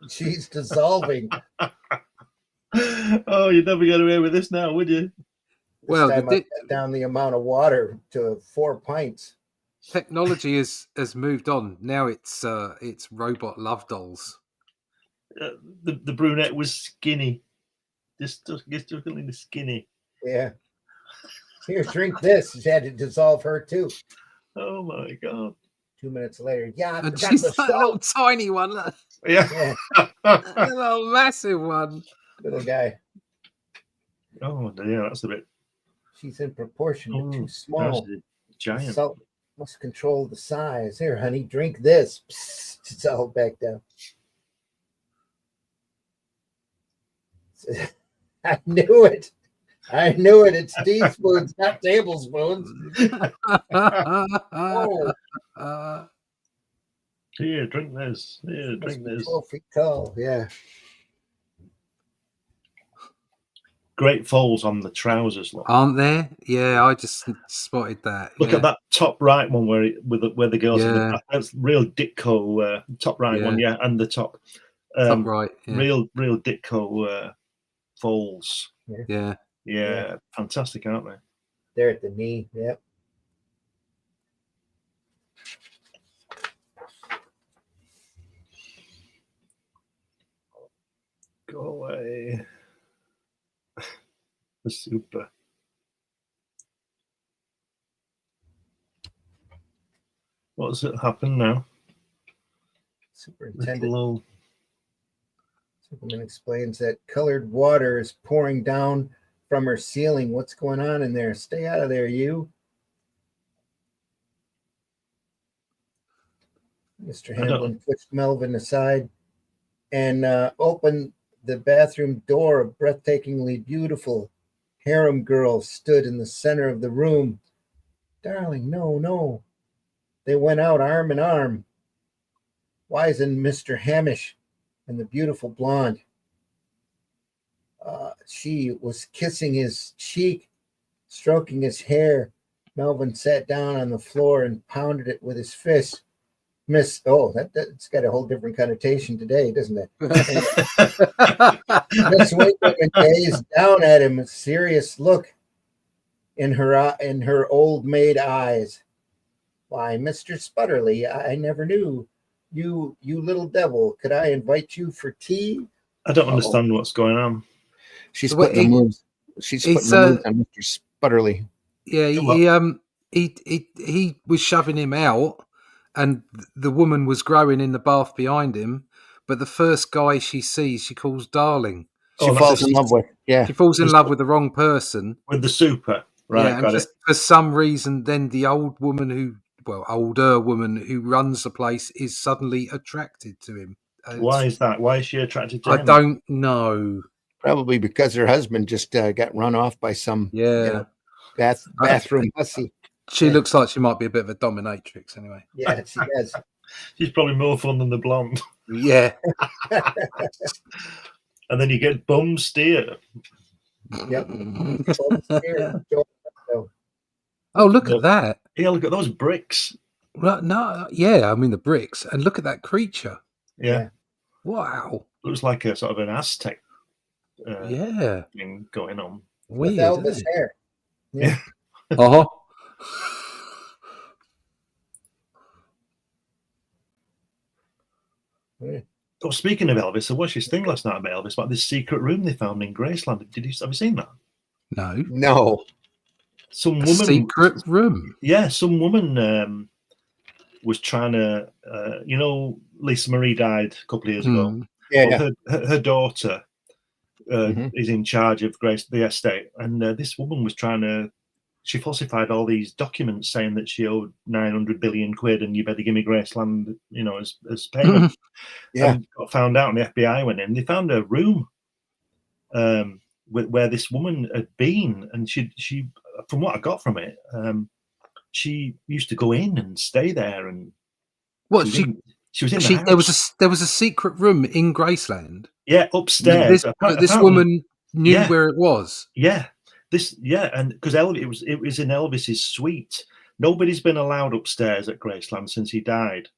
She's dissolving. Oh, you'd never get away with this now, would you? This time I cut down the amount of water to 4 pints. Technology has moved on. Now it's robot love dolls. The brunette was skinny. Just looking skinny. Yeah. Here, drink this. She had to dissolve her too. Oh my god. 2 minutes later. Yeah, I And forgot she's the that little tiny one. Look. Yeah. A little massive one. Little guy. Oh dear, that's a bit. She's in proportion to too small. Giant. Salt must control the size. Here, honey, drink this. Psst, dissolve back down. I knew it. It's teaspoons, not tablespoons. Oh. Here, drink this. Here, drink this. 12 feet tall. Yeah. Great folds on the trousers, look. Aren't there? Yeah, I just spotted that. Look at that top right one where the girls in the Yeah. back. That's real Ditko top right one, yeah, and the top. Top right. Yeah. Real Ditko folds. Yeah. Yeah, fantastic, aren't they? They're at the knee. Yep. Go away. The super. What's it happen now? Superintendent Superman explains that colored water is pouring down from her ceiling. What's going on in there? Stay out of there, you. Mr. Hamlin pushed Melvin aside and opened the bathroom door. A breathtakingly beautiful harem girl stood in the center of the room. Darling, no. They went out arm in arm. Wizened Mr. Hamish and the beautiful blonde. She was kissing his cheek, stroking his hair. Melvin sat down on the floor and pounded it with his fist. That's got a whole different connotation today, doesn't it? Miss Wakeman gazed down at him, a serious look in her old maid eyes. Why, Mr. Sputterly, I never knew. You little devil, could I invite you for tea? I don't understand what's going on. She's putting the moves. She's putting the moves on Mr. Sputterly. Yeah, he was shoving him out, and the woman was growing in the bath behind him. But the first guy she sees, she calls darling. She falls in love with. Yeah, she falls in love with the wrong person. With the super, right? Yeah, and for some reason, then the older woman who runs the place is suddenly attracted to him. Why is that? Why is she attracted to him? I don't know. Probably because her husband just got run off by some bathroom hussy. She looks like she might be a bit of a dominatrix anyway. Yeah, she does. She's probably more fun than the blonde. Yeah. And then you get bum steer. Yep. Oh, look at that. Yeah, look at those bricks. Well, no, yeah, I mean the bricks. And look at that creature. Yeah. Wow. Looks like a sort of an Aztec thing going on. Weird, with Elvis hair. Yeah. Uh-huh. Oh, speaking of Elvis, I watched this thing last night about Elvis, about this secret room they found in Graceland. Have you seen that? No. Some woman. Secret room. Yeah, some woman was trying to. Lisa Marie died a couple of years ago. Yeah. Her daughter is in charge of the estate, and this woman was trying to. She falsified all these documents saying that she owed 900 billion quid, and you better give me Graceland, as payment. And got found out, and the FBI went in. They found a room where this woman had been, and she, from what I got from it, she used to go in and stay there. And what she was in the house. There was a secret room in Graceland. Yeah, upstairs. This woman knew where it was. Yeah. And because it was in Elvis's suite. Nobody's been allowed upstairs at Graceland since he died.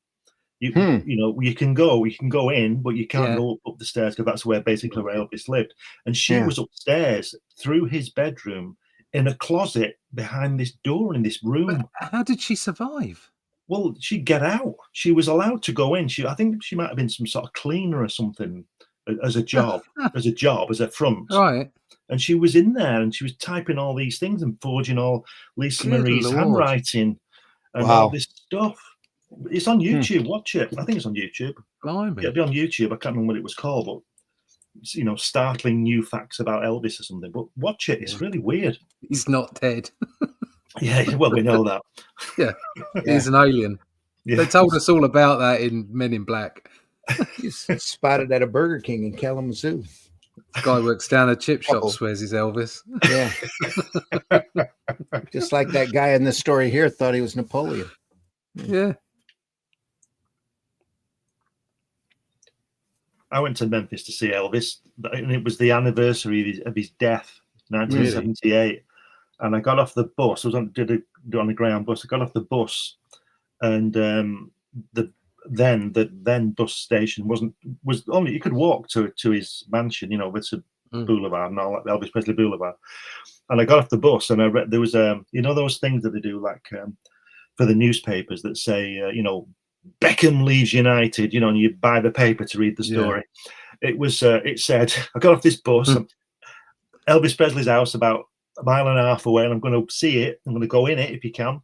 You know, you can go in, but you can't go up the stairs because that's where basically where Elvis lived. And she was upstairs through his bedroom in a closet behind this door in this room. But how did she survive? Well, she'd get out. She was allowed to go in. I think she might have been some sort of cleaner or something as a job, as a front. Right. And she was in there and she was typing all these things and forging all Lisa Marie's handwriting and all this stuff. It's on YouTube. Watch it. I think it's on YouTube. Blimey. It'll be on YouTube. I can't remember what it was called, but you know, startling new facts about Elvis or something. But watch it. It's really weird. He's not dead. Yeah, well, we know that. Yeah, he's an alien. Yeah. They told us all about that in Men in Black. He's spotted at a Burger King in Kalamazoo. This guy works down a chip shop, swears he's Elvis. Yeah. Just like that guy in this story here thought he was Napoleon. Yeah. I went to Memphis to see Elvis, and it was the anniversary of his death, 1978. Really? And I got off the bus. I was on a Greyhound bus. I got off the bus, and the bus station was only you could walk to his mansion, you know, with the boulevard and all that, Elvis Presley Boulevard. And I got off the bus, and I read there was you know those things that they do like for the newspapers that say you know, Beckham leaves United, you know, and you buy the paper to read the story. Yeah. It was it said I got off this bus, Elvis Presley's house about a mile and a half away, and I'm going to see it. I'm going to go in it if you can.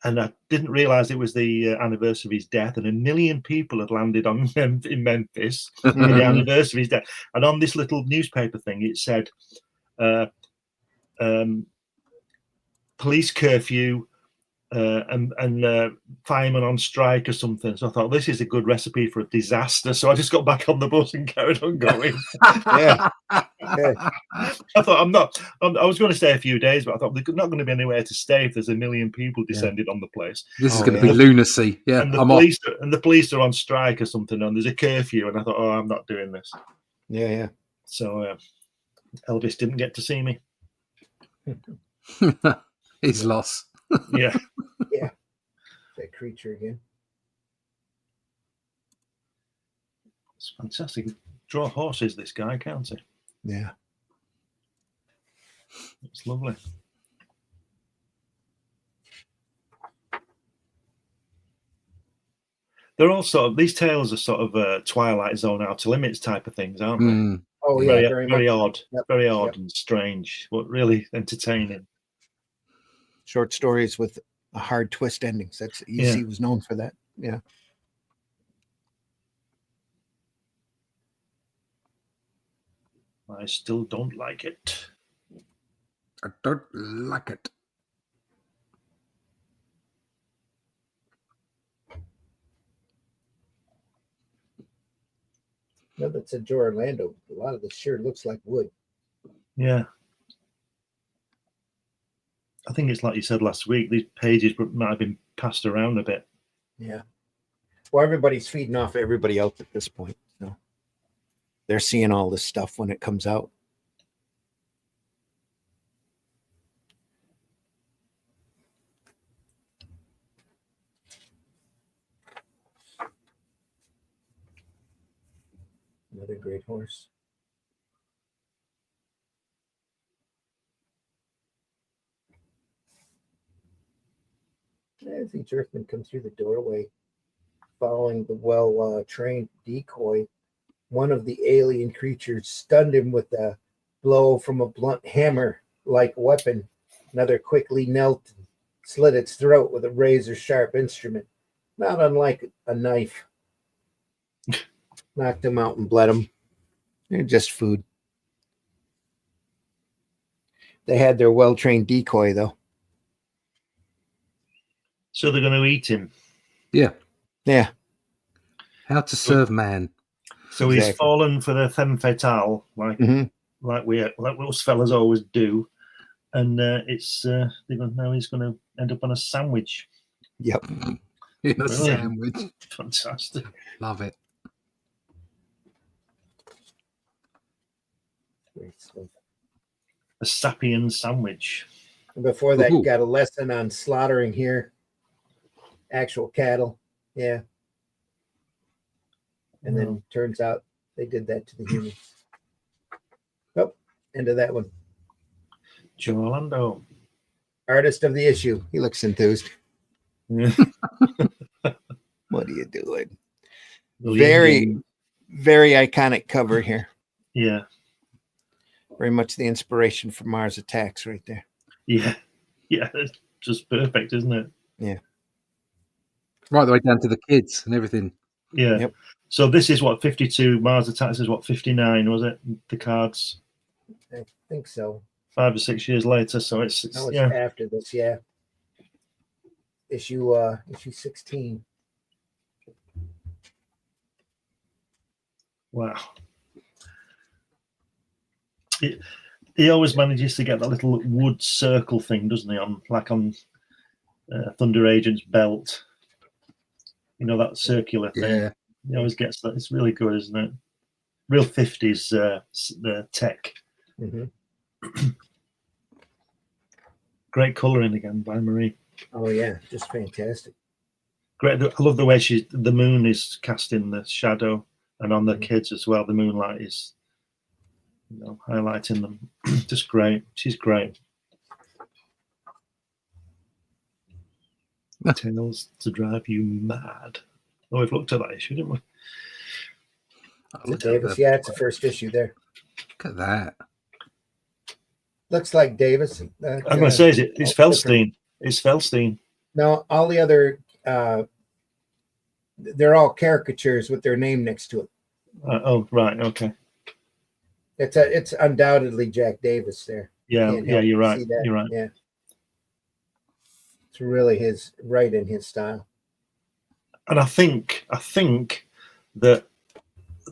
And I didn't realize it was the anniversary of his death, and 1 million people had landed in Memphis for the anniversary of his death. And on this little newspaper thing, it said police curfew and firemen on strike or something. So I thought this is a good recipe for a disaster. So I just got back on the bus and carried on going. Yeah. I thought I was going to stay a few days, but I thought there's not going to be anywhere to stay if there's 1 million people descended on the place. This is going to be lunacy. Yeah, and the police are on strike or something, and there's a curfew, and I thought, I'm not doing this. Yeah. So Elvis didn't get to see me. His loss. Yeah. Yeah. That creature again. It's fantastic. Draw horses, this guy, can't he? Yeah. It's lovely. They're all sort of, these tales are sort of Twilight Zone, Outer Limits type of things, aren't they? Oh, yeah. Very odd. Yep. Very odd and strange, but really entertaining. Short stories with a hard twist endings. That's easy. Was known for that. Yeah. I still don't like it. I don't like it. No, that said Joe Orlando. A lot of this sure looks like wood. Yeah. I think it's like you said last week, these pages might have been passed around a bit. Yeah. Well, everybody's feeding off everybody else at this point. So they're seeing all this stuff when it comes out. Another great horse. As each Earthman comes through the doorway, following the well-trained decoy, one of the alien creatures stunned him with a blow from a blunt hammer-like weapon. Another quickly knelt and slit its throat with a razor-sharp instrument, not unlike a knife. Knocked him out and bled him. They're just food. They had their well-trained decoy, though. So they're going to eat him. Yeah. Yeah. How to serve man. So he's fallen for the femme fatale, like those fellas always do. And now he's going to end up on a sandwich. Yep. In a sandwich. Fantastic. Love it. A Sapien sandwich. And before that, got a lesson on slaughtering here. Actual cattle. Yeah. And then turns out they did that to the humans. Oh, end of that one. Joe Orlando. Artist of the issue. He looks enthused. Yeah. What are you doing? Well, Very, very iconic cover here. Yeah. Very much the inspiration for Mars Attacks right there. Yeah. Yeah. It's just perfect, isn't it? Yeah. Right the way down to the kids and everything. Yeah. Yep. So this is what 52. Mars Attacks is what 59, was it? The cards I think so. 5 or 6 years later. So it's That was yeah. after this, yeah. Issue 16. Wow. He always manages to get that little wood circle thing, doesn't he? On Thunder Agent's belt. You know, that circular thing. Yeah. He always gets that. It's really good, isn't it? Real 50s tech. Mm-hmm. Great colouring again by Marie. Oh yeah, just fantastic. Great. I love the way the moon is casting the shadow, and on the kids as well. The moonlight is, highlighting them. Just great. She's great. Tales to drive you mad. Oh, we've looked at that issue, didn't we? Davis, yeah, it's the first issue there. Look at that. Looks like Davis. I'm going to say, it's Feldstein. It's Feldstein. No, all the other, they're all caricatures with their name next to it. Oh, right. Okay. It's undoubtedly Jack Davis there. Yeah, you're right. You're right. Yeah. It's really right in his style. And I think that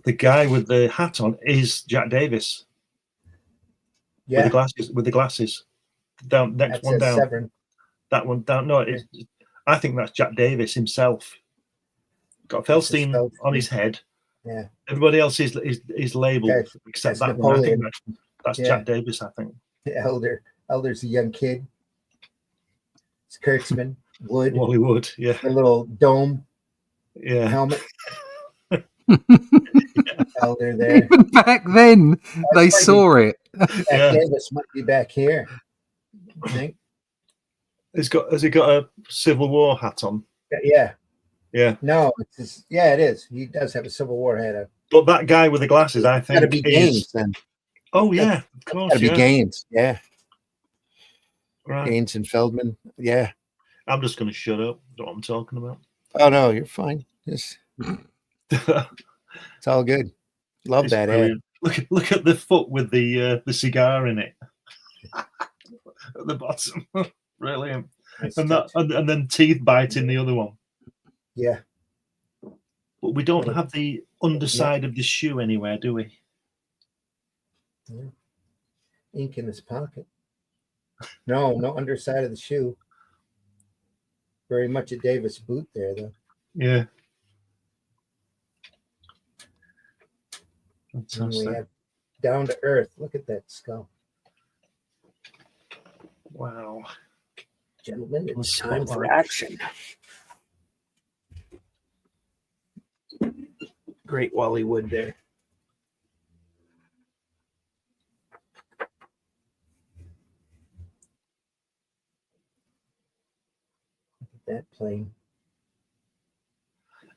the guy with the hat on is Jack Davis. Yeah. With the glasses. Down next one down. Severin. That one down. No, I think that's Jack Davis himself. Got Feldstein on his head. Yeah. Everybody else is labeled except that one. I think that's Jack Davis, I think. The Elder's a young kid. It's Kurtzman. Wood. Wally Wood, yeah. The little dome helmet. Elder there. Even back then, they saw it. Jack Davis might be back here. I think. Has he got a Civil War hat on? Yeah. Yeah. No, it is. He does have a Civil War hat on. But that guy with the glasses, I think, gotta be Gaines then. Oh yeah, of course. Gotta be Gaines. Yeah. Right. Gaines and Feldman. Yeah. I'm just going to shut up. Know what I'm talking about. Oh no, you're fine. It's all good. Love that ad. Look at the foot with the cigar in it at the bottom. Brilliant. Nice and then teeth biting the other one. Yeah. But we don't have the underside of the shoe anywhere, do we? Yeah. Ink in his pocket. No underside of the shoe. Very much a Davis boot there, though. Yeah. And we have Down to Earth. Look at that skull. Wow. Gentlemen, it's time for action. Great Wally Wood there. Look at that plane.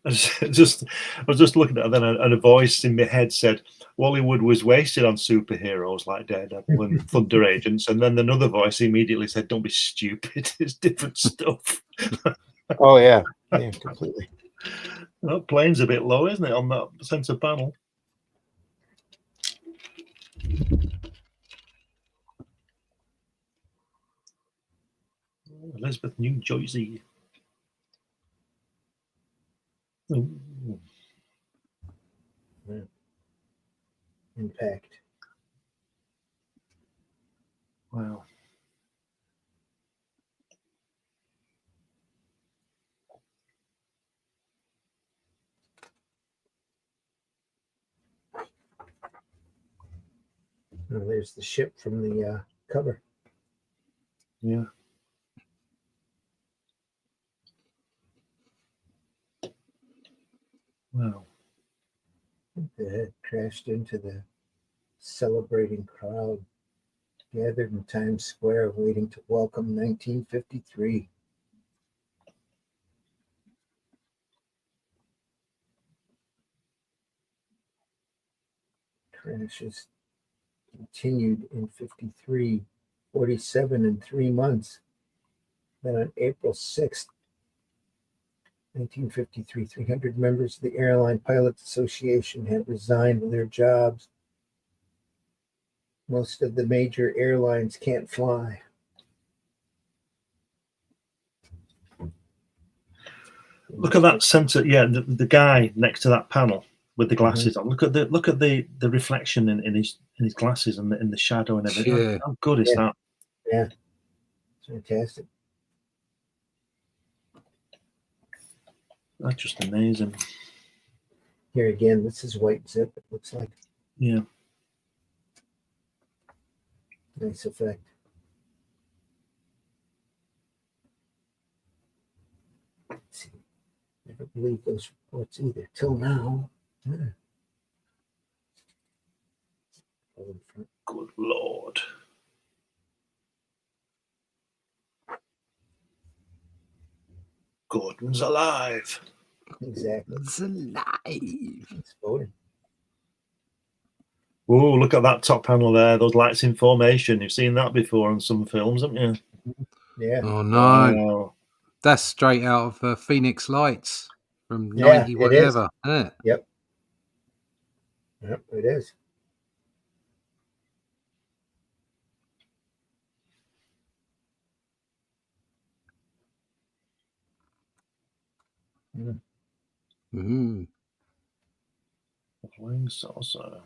I was just looking at it, and a voice in my head said, Wally Wood was wasted on superheroes like Daredevil and Thunder Agents. And then another voice immediately said, don't be stupid. It's different stuff. Oh, yeah. Yeah, completely. That plane's a bit low, isn't it, on that center panel? Elizabeth, New Jersey. Ooh. Yeah. Impact. Wow. Oh, there's the ship from the cover. Yeah. Wow. The head crashed into the celebrating crowd gathered in Times Square waiting to welcome 1953. Crashes continued in 53, 47 in 3 months. Then on April 6th, 1953, 300 members of the Airline Pilots Association had resigned their jobs. Most of the major airlines can't fly. Look at that center. Yeah, the guy next to that panel with the glasses on. Look at the reflection in his glasses and in the shadow and everything. Yeah. How good is that? Yeah, it's fantastic. That's just amazing. Here again, this is white zip. It looks like Yeah. nice effect. Let's see. Never believed those reports either till now. Yeah. Good Lord. Gordon's alive. Exactly. It's alive. Exploding. Oh, look at that top panel there. Those lights in formation. You've seen that before on some films, haven't you? Yeah. Oh no, Wow. that's straight out of Phoenix Lights from Yeah, 90 it whatever. Isn't it? Yep, it is. Mm. The flying saucer.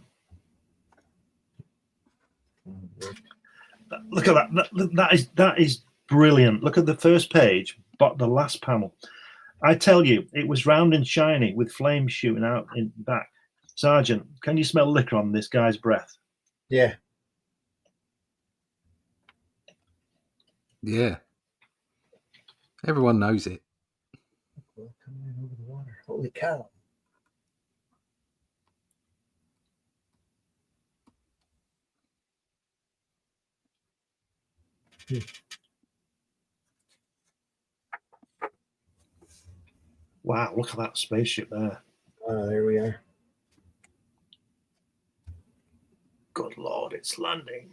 Look at that. That is brilliant. Look at the first page, but the last panel. I tell you, it was round and shiny with flames shooting out in back. Sergeant, can you smell liquor on this guy's breath? Yeah. Yeah. Everyone knows it. Well, coming in over the water. Holy cow. Wow, look at that spaceship there. There we are. Good Lord, it's landing.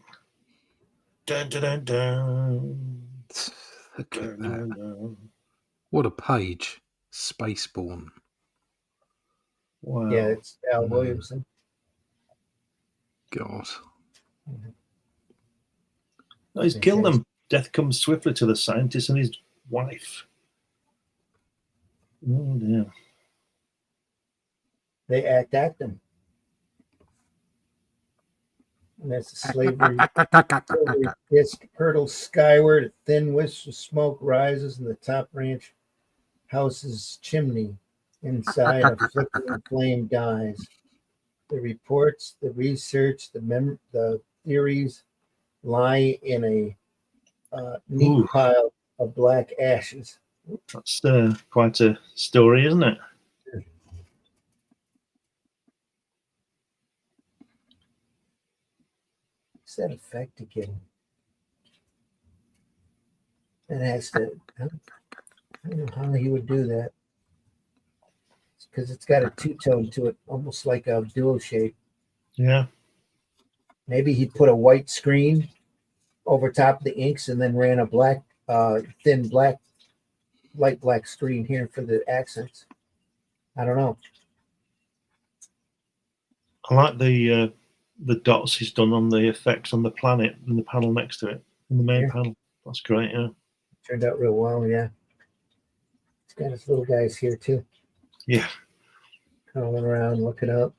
Dun, dun, dun, dun. Look at Dun, that. dun, dun. What a page. Spaceborne. Wow. Yeah, it's Al Williamson. God. No, he's killed them. Death comes swiftly to the scientist and his wife. Oh dear. They act them. And that's a slavery disc hurtles skyward. A thin wisp of smoke rises in the top ranch house's chimney. Inside, a flickering flame dies. The reports, the research, the theories lie in a neat Ooh. pile of black ashes. That's quite a story, isn't it? What's that effect again? It has to. I don't know how he would do that. Because it's got a two-tone to it, almost like a duo shape. Yeah. Maybe he put a white screen over top of the inks and then ran a black, thin black, light black screen here for the accents. I don't know. I like the dots he's done on the effects on the planet in the panel next to it, in the main panel. That's great, yeah. Turned out real well, yeah. It's got his little guys here too. Yeah. Crawling around, looking up.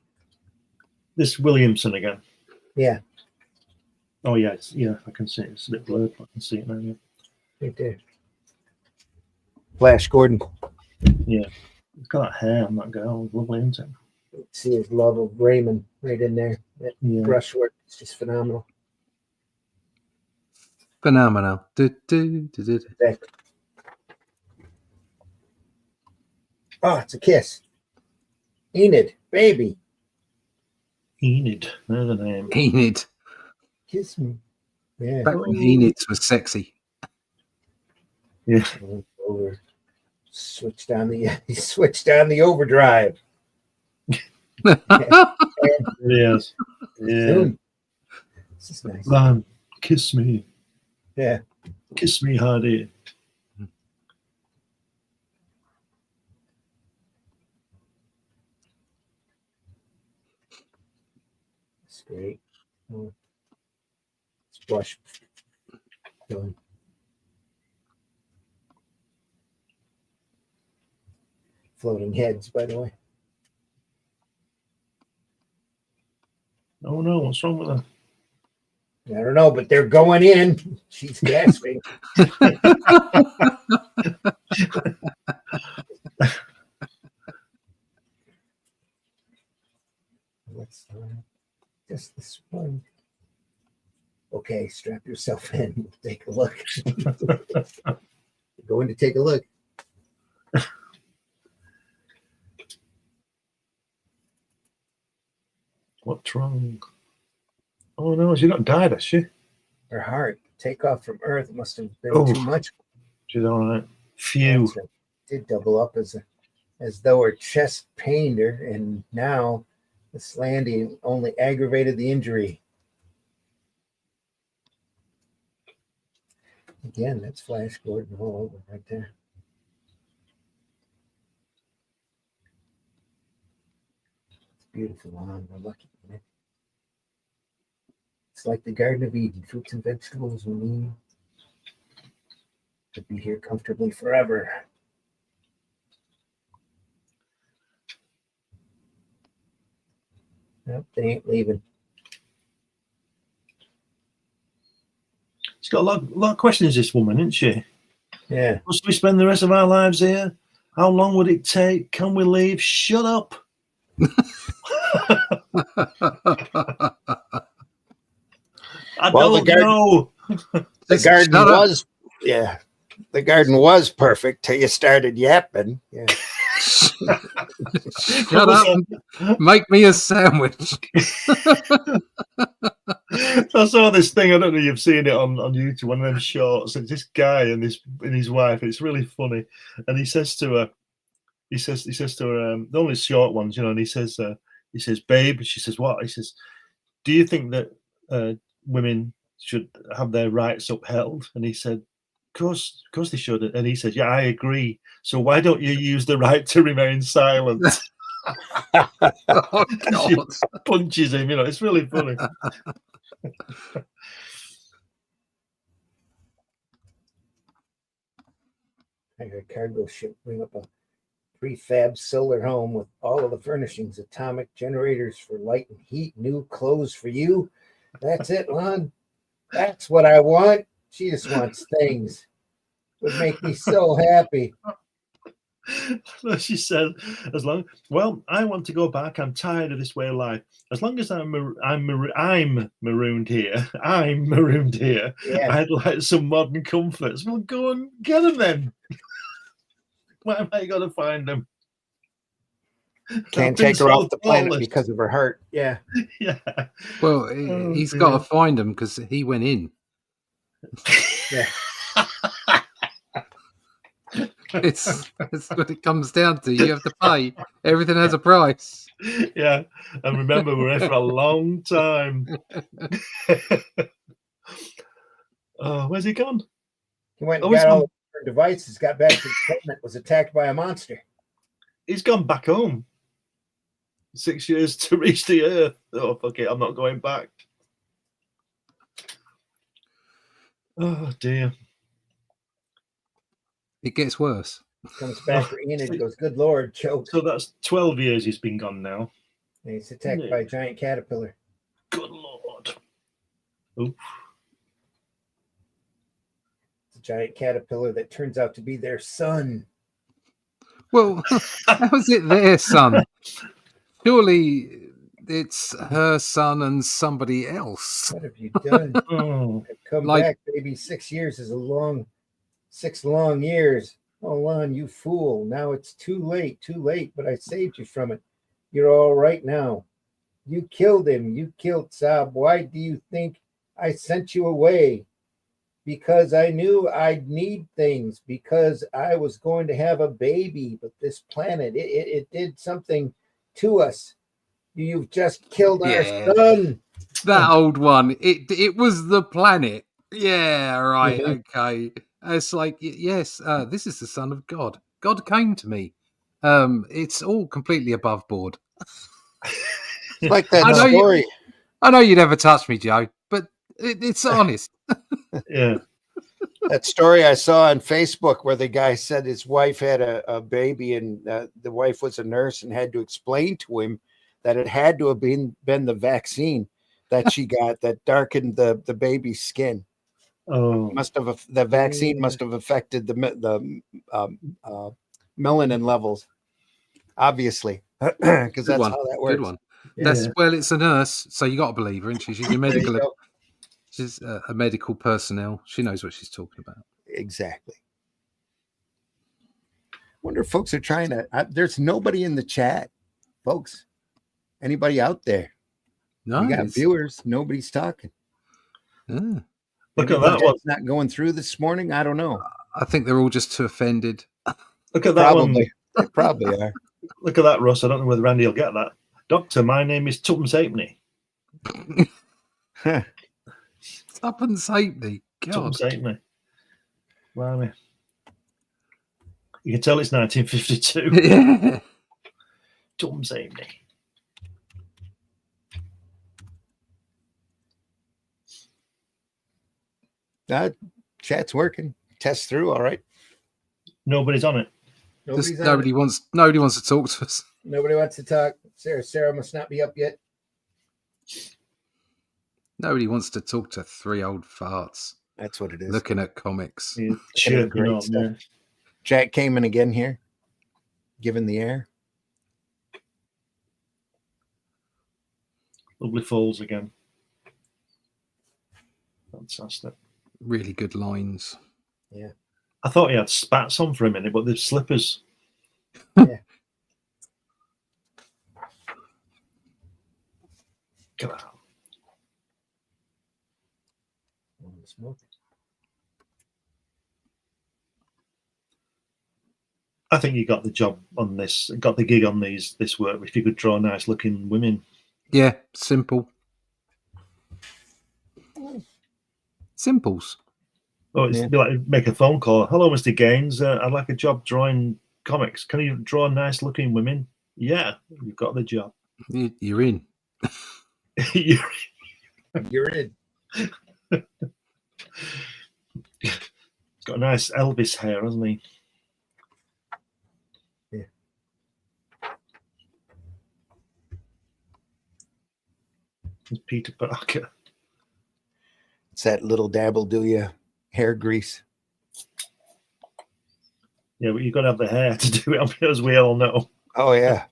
This Williamson again. Yeah. Oh yeah, I can see it. It's a bit blurred, but I can see it now. Yeah. Right there. Flash Gordon. Yeah. Look at that hair on that girl. Lovely, isn't it? See his love of Raymond right in there. That brushwork is just phenomenal. Phenomenal. Exactly. Oh, it's a kiss. Enid, baby. Enid. There's the name. Enid. Kiss me. Yeah. Back when Enids was sexy. Yeah. Over. Switched on the overdrive. It is. Yeah. Soon. This is nice. Man, kiss me. Yeah. Kiss me, Hardy. It's great. Splash. Done. Floating heads, by the way. Oh no, what's wrong with her? I don't know, but they're going in. She's gasping. Let's just this one. Okay, strap yourself in. Take a look. Going to take a look. What's wrong? Oh no, she not died, has she? Her heart. Takeoff from Earth must have been Oh. too much. She's all right. Phew. That's right. Did double up as though her chest pained her, and now this landing only aggravated the injury. Again, that's Flash Gordon all over right there. It's beautiful lawn. We're lucky. Man. It's like the Garden of Eden. Fruits and vegetables we need to be here comfortably forever. Nope, they ain't leaving. She's got a lot of questions, this woman, isn't she? Yeah. Must we spend the rest of our lives here? How long would it take? Can we leave? Shut up. I don't know. The garden was, yeah. The garden was perfect till you started yapping. Yeah. Shut up and make me a sandwich. I saw this thing. I don't know if you've seen it on YouTube. One of them shorts. It's this guy and his wife. It's really funny. And he says to her, the only short ones, you know. And he says, "Babe." And she says, "What?" He says, "Do you think that women should have their rights upheld?" And he said, Of course they should. And he said, "Yeah, I agree. So why don't you use the right to remain silent?" Oh, God. Punches him. You know, it's really funny. I got a cargo ship bring up a prefab solar home with all of the furnishings, atomic generators for light and heat, new clothes for you. That's it, Lon. That's what I want. She just wants things. Would make me so happy. She said, I want to go back. I'm tired of this way of life. As long as I'm marooned here. I'm marooned here. Yeah. I'd like some modern comforts. Well, go and get them then. Why am I going to find them? Can't take her off the planet because of her heart. Yeah. Yeah. Well, he's got to find them because he went in. Yeah. It's what it comes down to. You have to pay. Everything has a price. Yeah. And remember, we're here for a long time. Oh, where's he gone? He went and got all her devices, got back to the planet, was attacked by a monster. He's gone back home. 6 years to reach the Earth. Oh, fuck it. I'm not going back. Oh, dear. It gets worse. Comes back for Enid and goes, "Good Lord, choke." So that's 12 years he's been gone now. And he's attacked by a giant caterpillar. Good Lord. Oof. It's a giant caterpillar that turns out to be their son. Well, how's it their son? Surely it's her son and somebody else. What have you done? Oh. Come back, baby. 6 years is 6 long years. Oh, Lon, you fool. Now it's too late, but I saved you from it. You're all right now. You killed him. You killed Saab. Why do you think I sent you away? Because I knew I'd need things, because I was going to have a baby, but this planet, it did something to us. You've just killed our son. That old one. It was the planet. Yeah, right. Mhm. Okay. It's like, yes, this is the son of God. God came to me. It's all completely above board. Like that I know story. I know you never touch me, Joe, but it's honest. Yeah. That story I saw on Facebook where the guy said his wife had a baby, and the wife was a nurse and had to explain to him that it had to have been the vaccine that she got that darkened the baby's skin. Oh. The vaccine must have affected the melanin levels, obviously, because that's one. how that Good works. one. Well, it's a nurse, so you got to believe her, and she's your There you medical. go. She's a medical personnel. She knows what she's talking about. Exactly. Wonder if folks are trying to. There's nobody in the chat, folks. Anybody out there? No, We got it's- viewers. Nobody's talking. yeah. Look at Maybe that one. it's not going through this morning. I don't know. I think they're all just too offended. Look at that one. Probably. They probably are. Look at that, Russ. I don't know whether Randy will get that. Doctor, my name is Tubbs Halfpenny. Tuppence halfpenny. God. Tubbs Halfpenny. Blimey. You can tell it's 1952. Yeah. Tubbs Halfpenny. Chat's working. Test through. All right. Nobody's on it. Just Nobody's on it. nobody wants to talk to us. Nobody wants to talk. Sarah must not be up yet. Nobody wants to talk to three old farts That's what it is. looking at comics. Yeah, Looking at chirping great on, stuff. yeah. Jack Kamen again here, giving the air. Lovely falls again. Fantastic. Really good lines. Yeah. I thought he had spats on for a minute, but they're slippers. Yeah. Come on. I think you got the job on this, got the gig on this work if you could draw nice looking women. Yeah, simple. Simples. Oh, it's be like make a phone call. Hello, Mr. Gaines. I'd like a job drawing comics. Can you draw nice looking women? Yeah, you've got the job. You're in. You're in. He's got a nice Elvis hair, hasn't he? Yeah. It's Peter Parker. It's that little dabble do you hair grease. Yeah, but you've got to have the hair to do it, as we all know. Oh, yeah.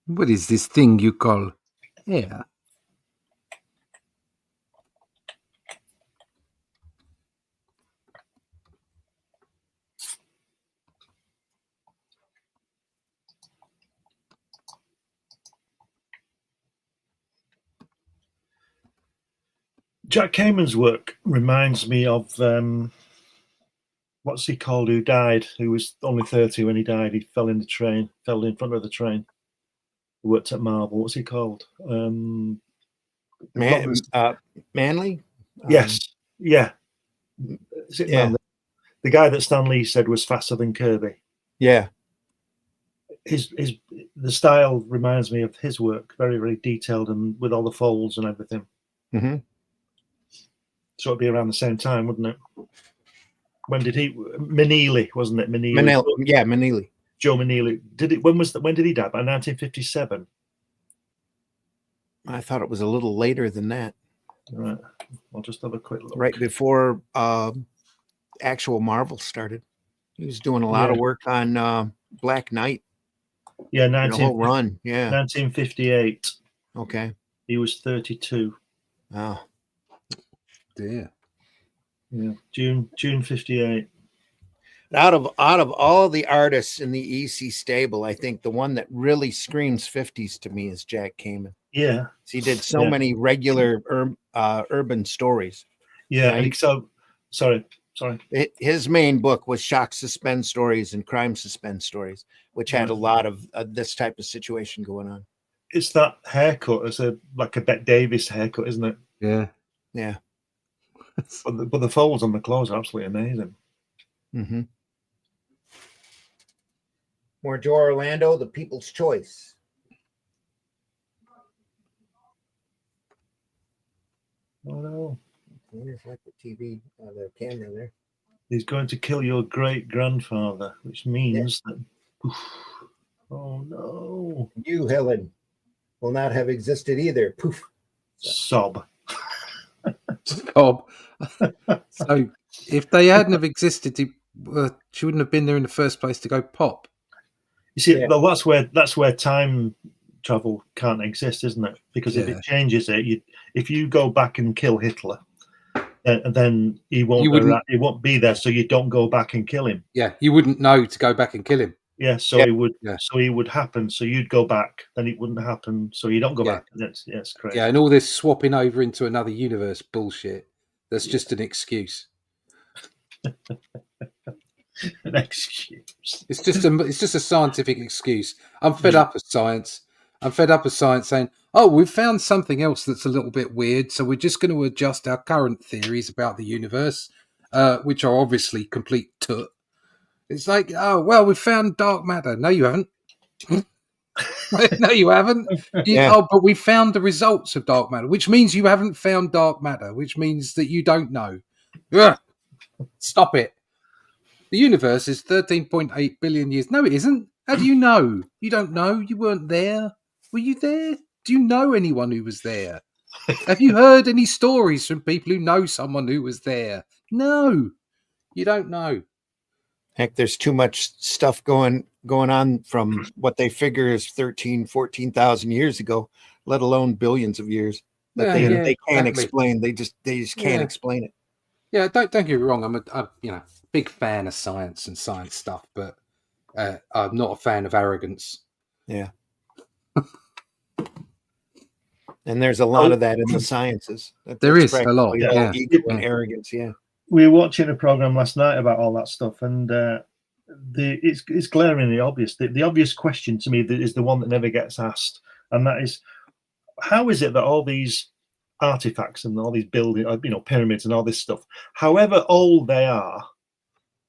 What is this thing you call hair? Jack Kamen's work reminds me of what's he called? Who died? Who was only 30 when he died? He fell in the train, fell in front of the train. He worked at Marvel. What's he called? Manly. Yes, yeah. Is it Yeah. Manly? The guy that Stan Lee said was faster than Kirby. Yeah. The style reminds me of his work, very, very detailed and with all the folds and everything. Mm-hmm. So it'd be around the same time, wouldn't it? When did he? Meneely, wasn't it? Meneely. Yeah, Meneely. Joe Meneely. Did it? When did he die? By 1957. I thought it was a little later than that. Right. I'll just have a quick look. Right before actual Marvel started. He was doing a lot of work on Black Knight. Yeah, the whole run. Yeah. 1958. Okay. He was 32. Oh. Dear. Yeah. June 58. Out of all the artists in the EC stable, I think the one that really screams 50s to me is Jack Kamen. Yeah. He did so many regular urban stories. Yeah. You know, And so, sorry. his main book was shock suspense stories and crime suspense stories, which had a lot of this type of situation going on. It's that haircut. It's like a Bette Davis haircut, isn't it? Yeah. Yeah. But the folds on the clothes are absolutely amazing. Mm-hmm. More Joe Orlando, The People's Choice. Oh no! I wonder if like the TV, the camera there. He's going to kill your great grandfather, which means that. Poof, oh no! You, Helen, will not have existed either. Poof. Sob. Sob. So, if they hadn't have existed, she wouldn't have been there in the first place to go pop. You see, well, that's where time travel can't exist, isn't it? Because if it changes it, if you go back and kill Hitler, then he won't be there, so you don't go back and kill him. Yeah, you wouldn't know to go back and kill him. Yeah, so it would. Yeah. So he would happen. So you'd go back, then it wouldn't happen. So you don't go back. Yes, crazy. Yeah, and all this swapping over into another universe bullshit. That's just an excuse. An excuse. It's just a scientific excuse. I'm fed up of science. I'm fed up of science saying, "Oh, we've found something else that's a little bit weird, so we're just going to adjust our current theories about the universe, which are obviously complete toot." It's like, "Oh, well, we've found dark matter." No, you haven't. No, you haven't. Oh, but we found the results of dark matter, which means you haven't found dark matter, which means that you don't know. Ugh. Stop it. The universe is 13.8 billion years. No, it isn't. How do you know? You don't know. You weren't there. Were you there? Do you know anyone who was there? Have you heard any stories from people who know someone who was there? No, you don't know. Heck, there's too much stuff going on from what they figure is 14,000 years ago, let alone billions of years that they can't explain. They just can't explain it. Yeah, don't get me wrong. I'm a big fan of science and science stuff, but I'm not a fan of arrogance. Yeah. And there's a lot of that in the sciences. There is a lot. Yeah. Ego and arrogance. Yeah. We were watching a program last night about all that stuff, and it's glaringly obvious. The obvious question to me is the one that never gets asked, and that is, how is it that all these artifacts and all these buildings, pyramids and all this stuff, however old they are,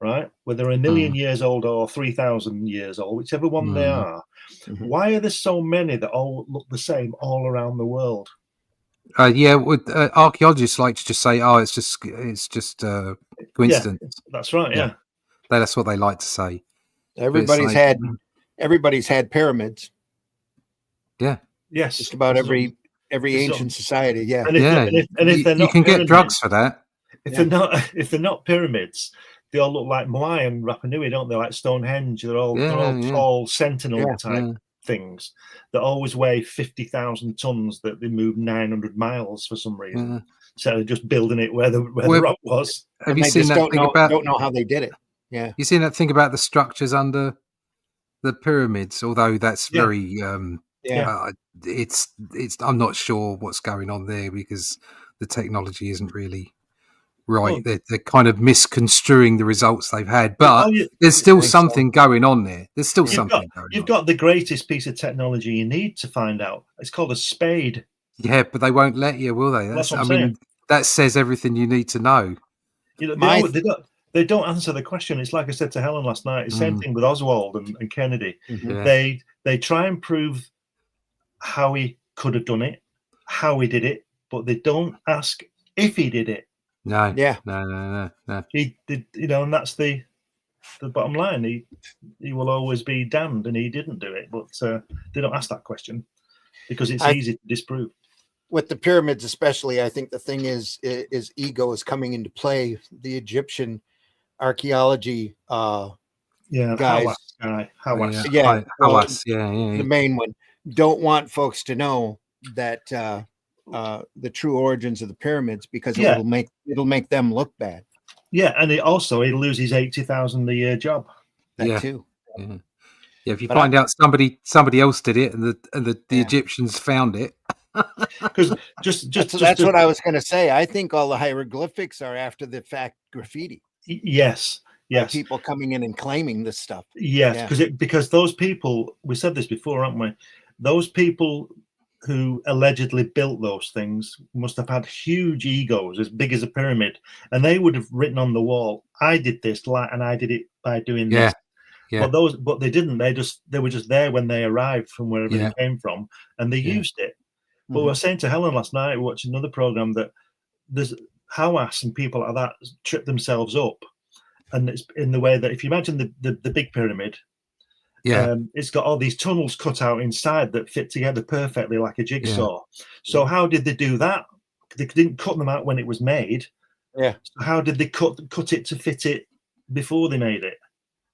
right, whether they're 1 million years old or 3,000 years old, whichever one they are, why are there so many that all look the same all around the world? Archaeologists like to just say, "Oh, it's just coincidence." Yeah, that's right. Yeah, that's what they like to say. Everybody's had pyramids. Yeah. Yes. Just about every ancient society. Yeah. And if they're not, you can get drugs for that. If they're not pyramids, they all look like Moai and Rapa Nui, don't they? Like Stonehenge. They're all tall sentinel type things that always weigh 50,000 tons, that they move 900 miles for some reason. So they're just building it where the rock was. Have you seen that thing about? Don't know how they did it. Yeah. You seen that thing about the structures under the pyramids? Although that's very it's I'm not sure what's going on there because the technology isn't really right. They're kind of misconstruing the results they've had, but there's still something going on there. There's still something going on. You've got the greatest piece of technology you need to find out. It's called a spade. Yeah, but they won't let you, will they? That's what I'm saying. That says everything you need to know. They don't answer the question. It's like I said to Helen last night. It's the same thing with Oswald and Kennedy. They try and prove how he could have done it, how he did it, but they don't ask if he did it. No. He did, and that's the bottom line. He will always be damned, and he didn't do it. But they don't ask that question because it's easy to disprove. With the pyramids, especially, I think the thing is ego is coming into play. The Egyptian archaeology guys, Hawass. The main one, don't want folks to know that the true origins of the pyramids because it'll make them look bad. Yeah, and he'll lose his 80,000 a year job. That too. Yeah. Yeah, if you But find out somebody else did it and the Yeah. Egyptians found it. Because That's what I was going to say. I think all the hieroglyphics are after the fact graffiti. Yes, yes, People coming in and claiming this stuff. yes. Yeah. Because those people, we said this before, haven't we? Those people who allegedly built those things must have had huge egos as big as a pyramid, and they would have written on the wall, "I did this, and I did it by doing Yeah. this." Yeah. But they didn't. They were just there when they arrived from wherever Yeah. they came from, and they Yeah. used it. But we were saying to Helen last night, we watched another program, that there's Hawass and people like that trip themselves up, and it's in the way that if you imagine the big pyramid, Yeah. it's got all these tunnels cut out inside that fit together perfectly like a jigsaw. Yeah. So how did they do that? They didn't cut them out when it was made. Yeah. So how did they cut it to fit it before they made it?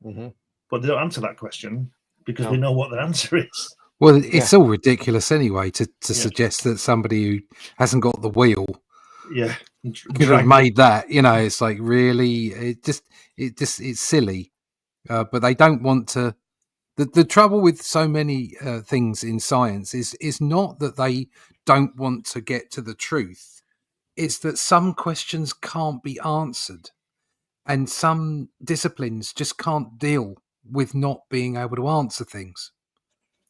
Mm-hmm. But they don't answer that question because No. we know what the answer is. Well, it's all ridiculous anyway to suggest that somebody who hasn't got the wheel could have made that. You know, it's like, really, it's silly. But they don't want to. The trouble with so many things in science is not that they don't want to get to the truth. It's that some questions can't be answered, and some disciplines just can't deal with not being able to answer things.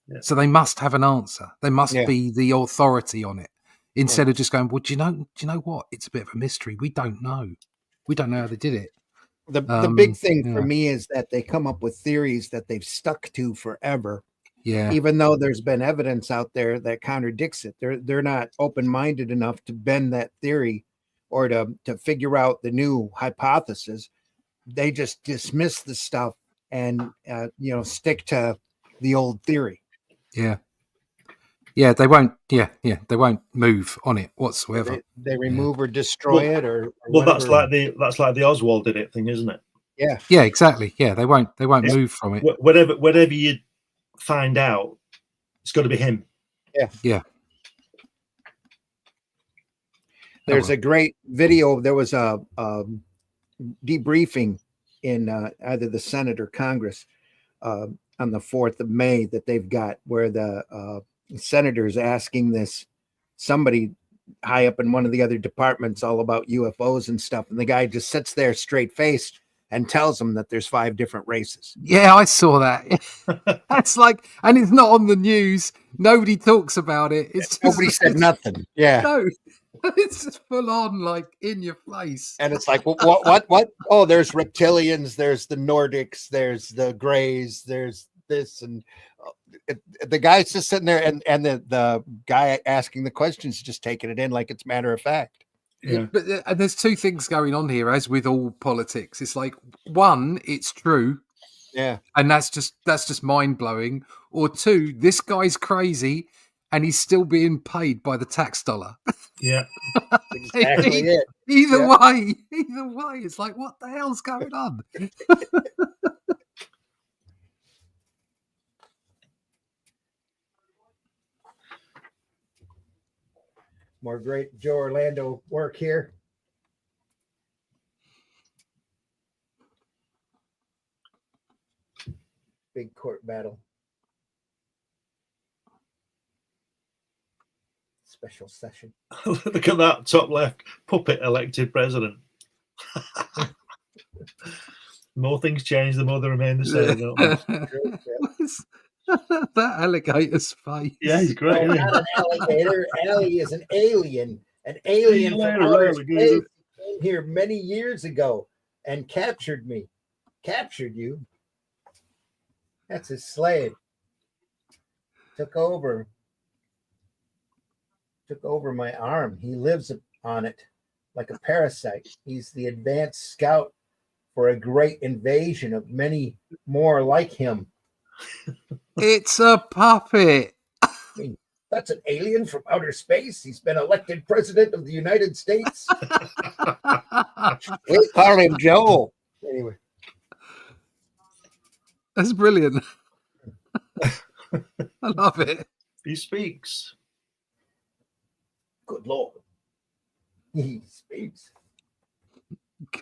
Yeah. So they must have an answer. They must be the authority on it, instead of just going, well, do you know what? It's a bit of a mystery. We don't know. We don't know how they did it. The big thing for me is that they come up with theories that they've stuck to forever. Yeah. Even though there's been evidence out there that contradicts it, they're not open-minded enough to bend that theory or to figure out the new hypothesis. They just dismiss the stuff and stick to the old theory. Yeah. Yeah, they won't. Yeah, they won't move on it whatsoever. They remove or destroy it, or that's like the Oswald did it thing, isn't it? Yeah. Yeah, exactly. Yeah, they won't move from it. Whatever you find out, it's got to be him. Yeah. Yeah. There's a great video. There was a debriefing in either the Senate or Congress on the 4th of May that they've got, where the senators asking somebody high up in one of the other departments all about UFOs and stuff, and the guy just sits there straight faced and tells them that there's 5 different races. Yeah, I saw that. That's like, and it's not on the news. Nobody talks about it. It's nobody said nothing. Yeah. No. It's just full on, like, in your face. And it's like, what? Oh, there's reptilians, there's the Nordics, there's the Greys, there's this, and the guy's just sitting there, and the guy asking the questions just taking it in like it's matter of fact. Yeah. But there's 2 things going on here, as with all politics. It's like, one, it's true. Yeah. And that's just mind blowing. Or 2, this guy's crazy and he's still being paid by the tax dollar. Yeah. Exactly it. Either way, it's like, what the hell's going on? More great Joe Orlando work here. Big court battle. Special session. Look at that top left, puppet elected president. The more things change, the more they remain the same. Don't they? That alligator's face. Yeah, he's great. No, not an alligator. Allie is an alien. An alien from outer space. He came here many years ago and captured me. Captured you? That's his slave. Took over my arm. He lives on it like a parasite. He's the advanced scout for a great invasion of many more like him. It's a puppet. I mean, that's an alien from outer space. He's been elected president of the United States. We call him Joe. Anyway. That's brilliant. I love it. He speaks. Good Lord. He speaks.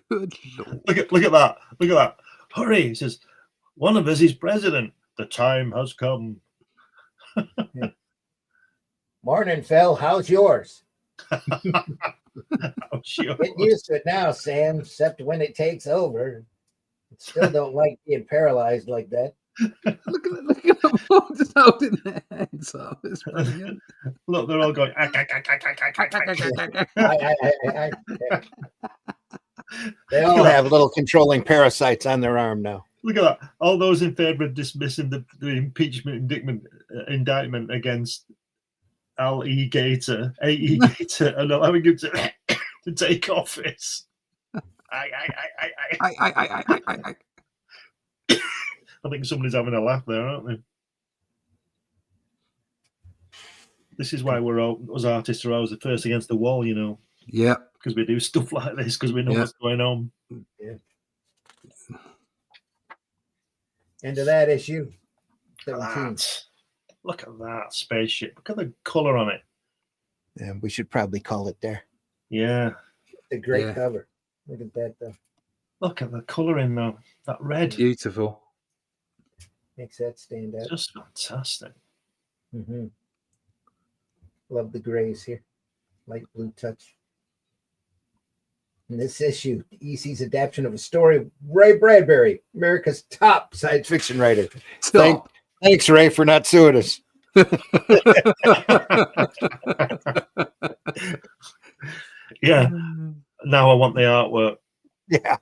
Good Lord. Look at that. Look at that. Hurry. He says, one of us is president. The time has come. Morning, Phil. How's yours? Sure. Get used to it now, Sam, except when it takes over. Still don't like being paralyzed like that. Look at them just holding their hands up. It's brilliant. Look, they're all going. They all have little controlling parasites on their arm now. Look at that. All those in favor of dismissing the impeachment indictment against A.E. Gator, and allowing him to take office. I think somebody's having a laugh there, aren't they? This is why we're all, us artists are always the first against the wall, you know. Yeah. Because we do stuff like this, because we know what's going on. Yeah. Into that issue. 17. Look at that spaceship. Look at the colour on it. Yeah, we should probably call it there. Yeah. It's a great cover. Look at that, though. Look at the colouring, though. That red. Beautiful. Makes that stand out. Just fantastic. Mm-hmm. Love the grays here. Light blue touch. In this issue, EC's adaptation of a story of Ray Bradbury, America's top science fiction writer. Thanks, Ray, for not suing us. Yeah. Now I want the artwork. Yeah.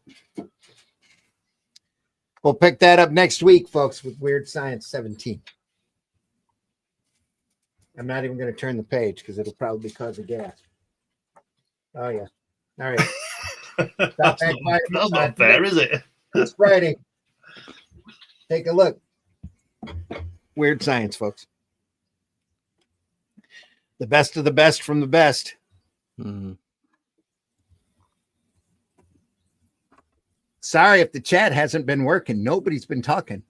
We'll pick that up next week, folks, with Weird Science 17. I'm not even going to turn the page because it'll probably cause a gasp. Oh, yeah. All right. That's not fair, is it? It's Friday. Take a look. Weird Science, folks. The best of the best from the best. Mm-hmm. Sorry if the chat hasn't been working. Nobody's been talking.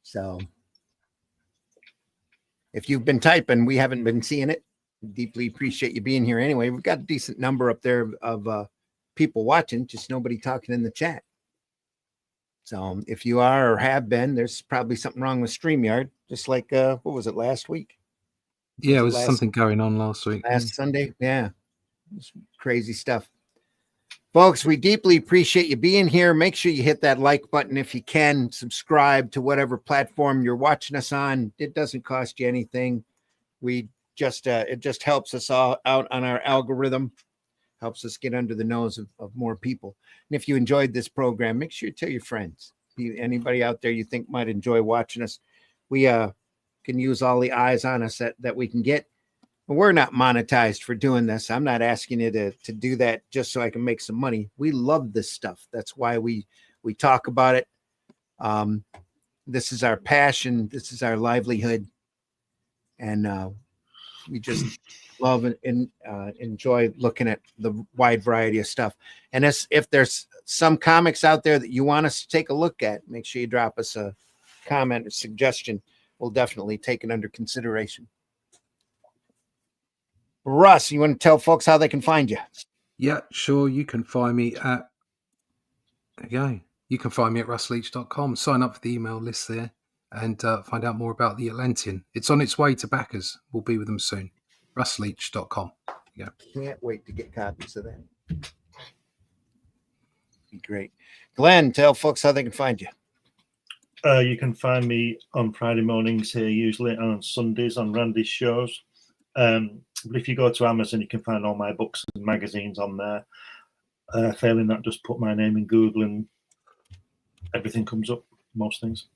So if you've been typing, we haven't been seeing it. Deeply appreciate you being here anyway. We've got a decent number up there of people watching, just nobody talking in the chat. So if you are or have been, there's probably something wrong with StreamYard, just like, what was it, last week? Yeah, it was something going on last week. Last Sunday, yeah. Crazy stuff. Folks, we deeply appreciate you being here. Make sure you hit that like button if you can. Subscribe to whatever platform you're watching us on. It doesn't cost you anything. We just it just helps us all out on our algorithm, helps us get under the nose of more people. And if you enjoyed this program, make sure you tell your friends. Anybody out there you think might enjoy watching us. We can use all the eyes on us that we can get. We're not monetized for doing this. I'm not asking you to do that just so I can make some money. We love this stuff. That's why we talk about it. This is our passion. This is our livelihood. And we just love and enjoy looking at the wide variety of stuff. And if there's some comics out there that you want us to take a look at, make sure you drop us a comment or suggestion. We'll definitely take it under consideration. Russ, you want to tell folks how they can find you? Yeah, sure. You can find me at russleach.com. Sign up for the email list there and find out more about the Atlantean. It's on its way to backers. We'll be with them soon. russleach.com. Yeah. Can't wait to get copies of that. Be great. Glenn, tell folks how they can find you. You can find me on Friday mornings here, usually, and on Sundays on Randy's shows. But if you go to Amazon, you can find all my books and magazines on there. Failing that, just put my name in Google and everything comes up, most things.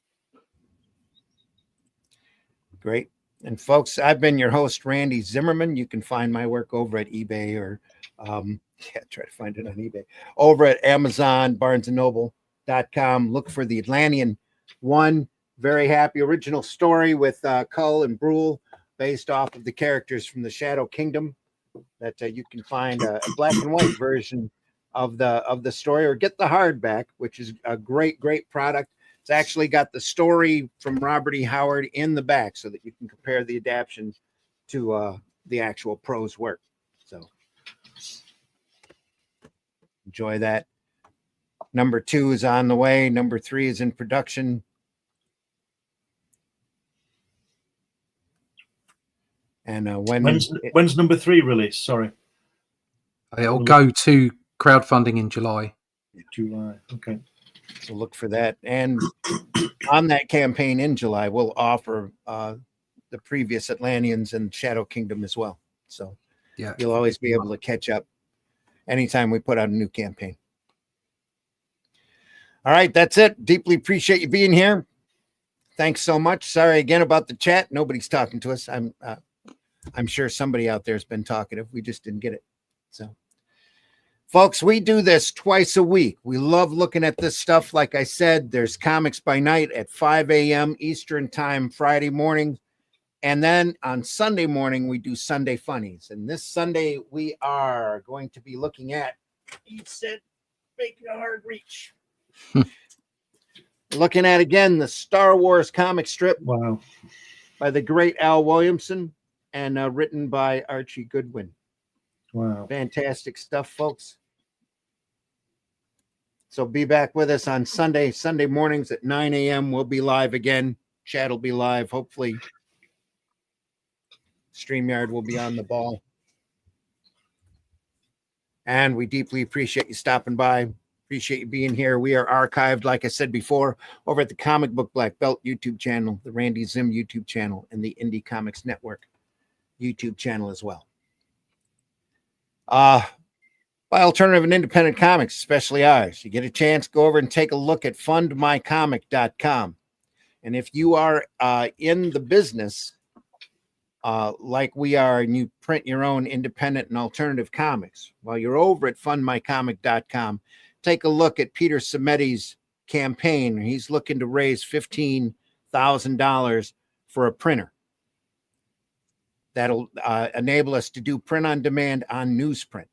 Great. And folks, I've been your host, Randy Zimmerman. You can find my work over at eBay or try to find it on eBay. Over at Amazon, BarnesandNoble.com. Look for the Atlantean one. Very happy original story with Cull and Brule, based off of the characters from the Shadow Kingdom, that you can find a black and white version of the story, or get the hardback, which is a great product. It's actually got the story from Robert E. Howard in the back so that you can compare the adaptation to the actual prose work. So Enjoy that. Number 2 is on the way. Number 3 is in production. And when's number 3 released? Sorry. It'll go to crowdfunding in July. July. Okay. So look for that. And on that campaign in July, we'll offer the previous Atlanteans and Shadow Kingdom as well. So yeah, you'll always be able to catch up anytime we put out a new campaign. All right, that's it. Deeply appreciate you being here. Thanks so much. Sorry again about the chat. Nobody's talking to us. I'm sure somebody out there has been talkative. We just didn't get it. So, folks, we do this twice a week. We love looking at this stuff. Like I said, there's Comics by Night at 5 a.m. Eastern time, Friday morning. And then on Sunday morning, we do Sunday Funnies. And this Sunday, we are going to be looking at He Said, Making a Hard Reach. Looking at, again, the Star Wars comic strip. Wow. By the great Al Williamson and written by Archie Goodwin. Wow. Fantastic stuff, folks. So be back with us on Sunday mornings at 9 a.m. We'll be live again. Chat will be live. Hopefully, StreamYard will be on the ball. And we deeply appreciate you stopping by. Appreciate you being here. We are archived, like I said before, over at the Comic Book Black Belt YouTube channel, the Randy Zim YouTube channel, and the Indie Comics Network YouTube channel as well. By alternative and independent comics, especially ours. You get a chance, go over and take a look at fundmycomic.com. And if you are in the business like we are, and you print your own independent and alternative comics, while you're over at fundmycomic.com, take a look at Peter Sameti's campaign. He's looking to raise $15,000 for a printer. That'll enable us to do print on demand on newsprint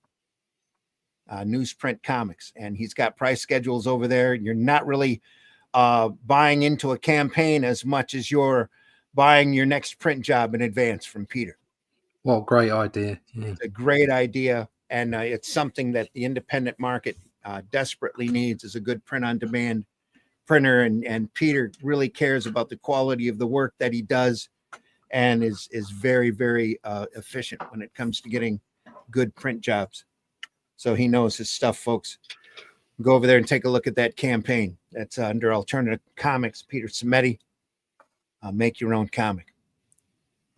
comics. And he's got price schedules over there. You're not really buying into a campaign as much as you're buying your next print job in advance from Peter. What a great idea. Yeah. It's a great idea. And it's something that the independent market desperately needs, is a good print on demand printer. And Peter really cares about the quality of the work that he does, and is very, very efficient when it comes to getting good print jobs. So he knows his stuff, folks. Go over there and take a look at that campaign. That's under Alternative Comics, Peter Sameti. Make your own comic.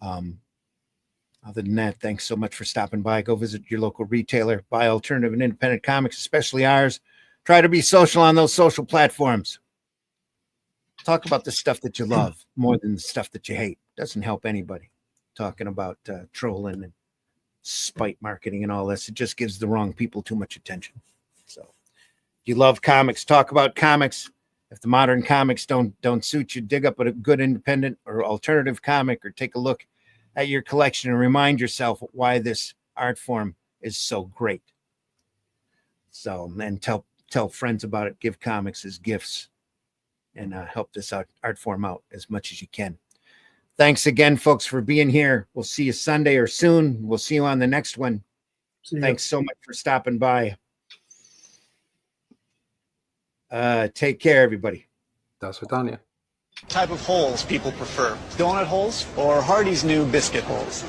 Other than that, thanks so much for stopping by. Go visit your local retailer. Buy alternative and independent comics, especially ours. Try to be social on those social platforms. Talk about the stuff that you love more than the stuff that you hate. Doesn't help anybody. Talking about trolling and spite marketing and all this. It just gives the wrong people too much attention. So if you love comics, talk about comics. If the modern comics don't suit you, dig up a good independent or alternative comic, or take a look at your collection and remind yourself why this art form is so great. So, and tell friends about it. Give comics as gifts, and help this art form out as much as you can. Thanks again, folks, for being here. We'll see you Sunday or soon. We'll see you on the next one. Thanks so much for stopping by. Take care, everybody. That's Vidania. Type of holes people prefer: donut holes or Hardy's new biscuit holes?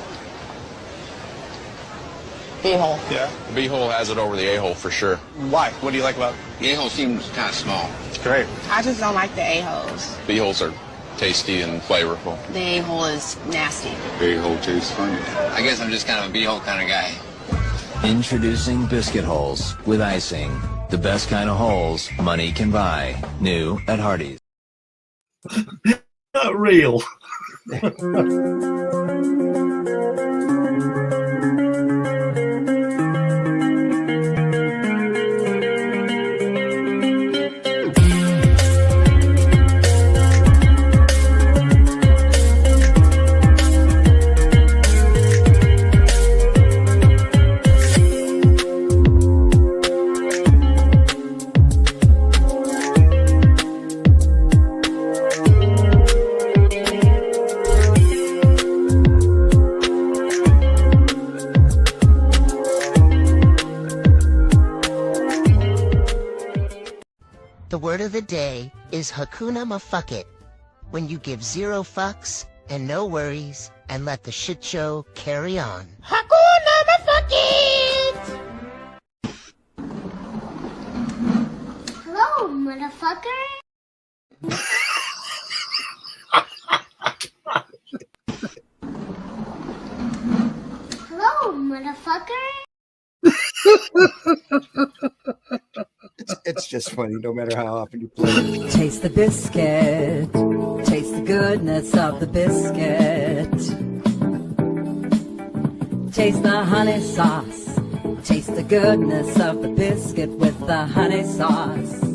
B-hole. Yeah. The B-hole has it over the A-hole for sure. Why? What do you like about it? The A-hole seems kind of small. It's great. I just don't like the A-holes. B-holes are tasty and flavorful. The A-hole is nasty. A-hole tastes funny. I guess I'm just kind of a B-hole kind of guy. Introducing biscuit holes with icing. The best kind of holes money can buy. New at Hardee's. Not real. word of the day is Hakuna Mafuck-it, when you give 0 fucks and no worries and let the shit show carry on. Hakuna Mafuck-it! Hello, motherfucker. Hello, motherfucker. It's just funny, no matter how often you play it. Taste the biscuit. Taste the goodness of the biscuit. Taste the honey sauce. Taste the goodness of the biscuit with the honey sauce.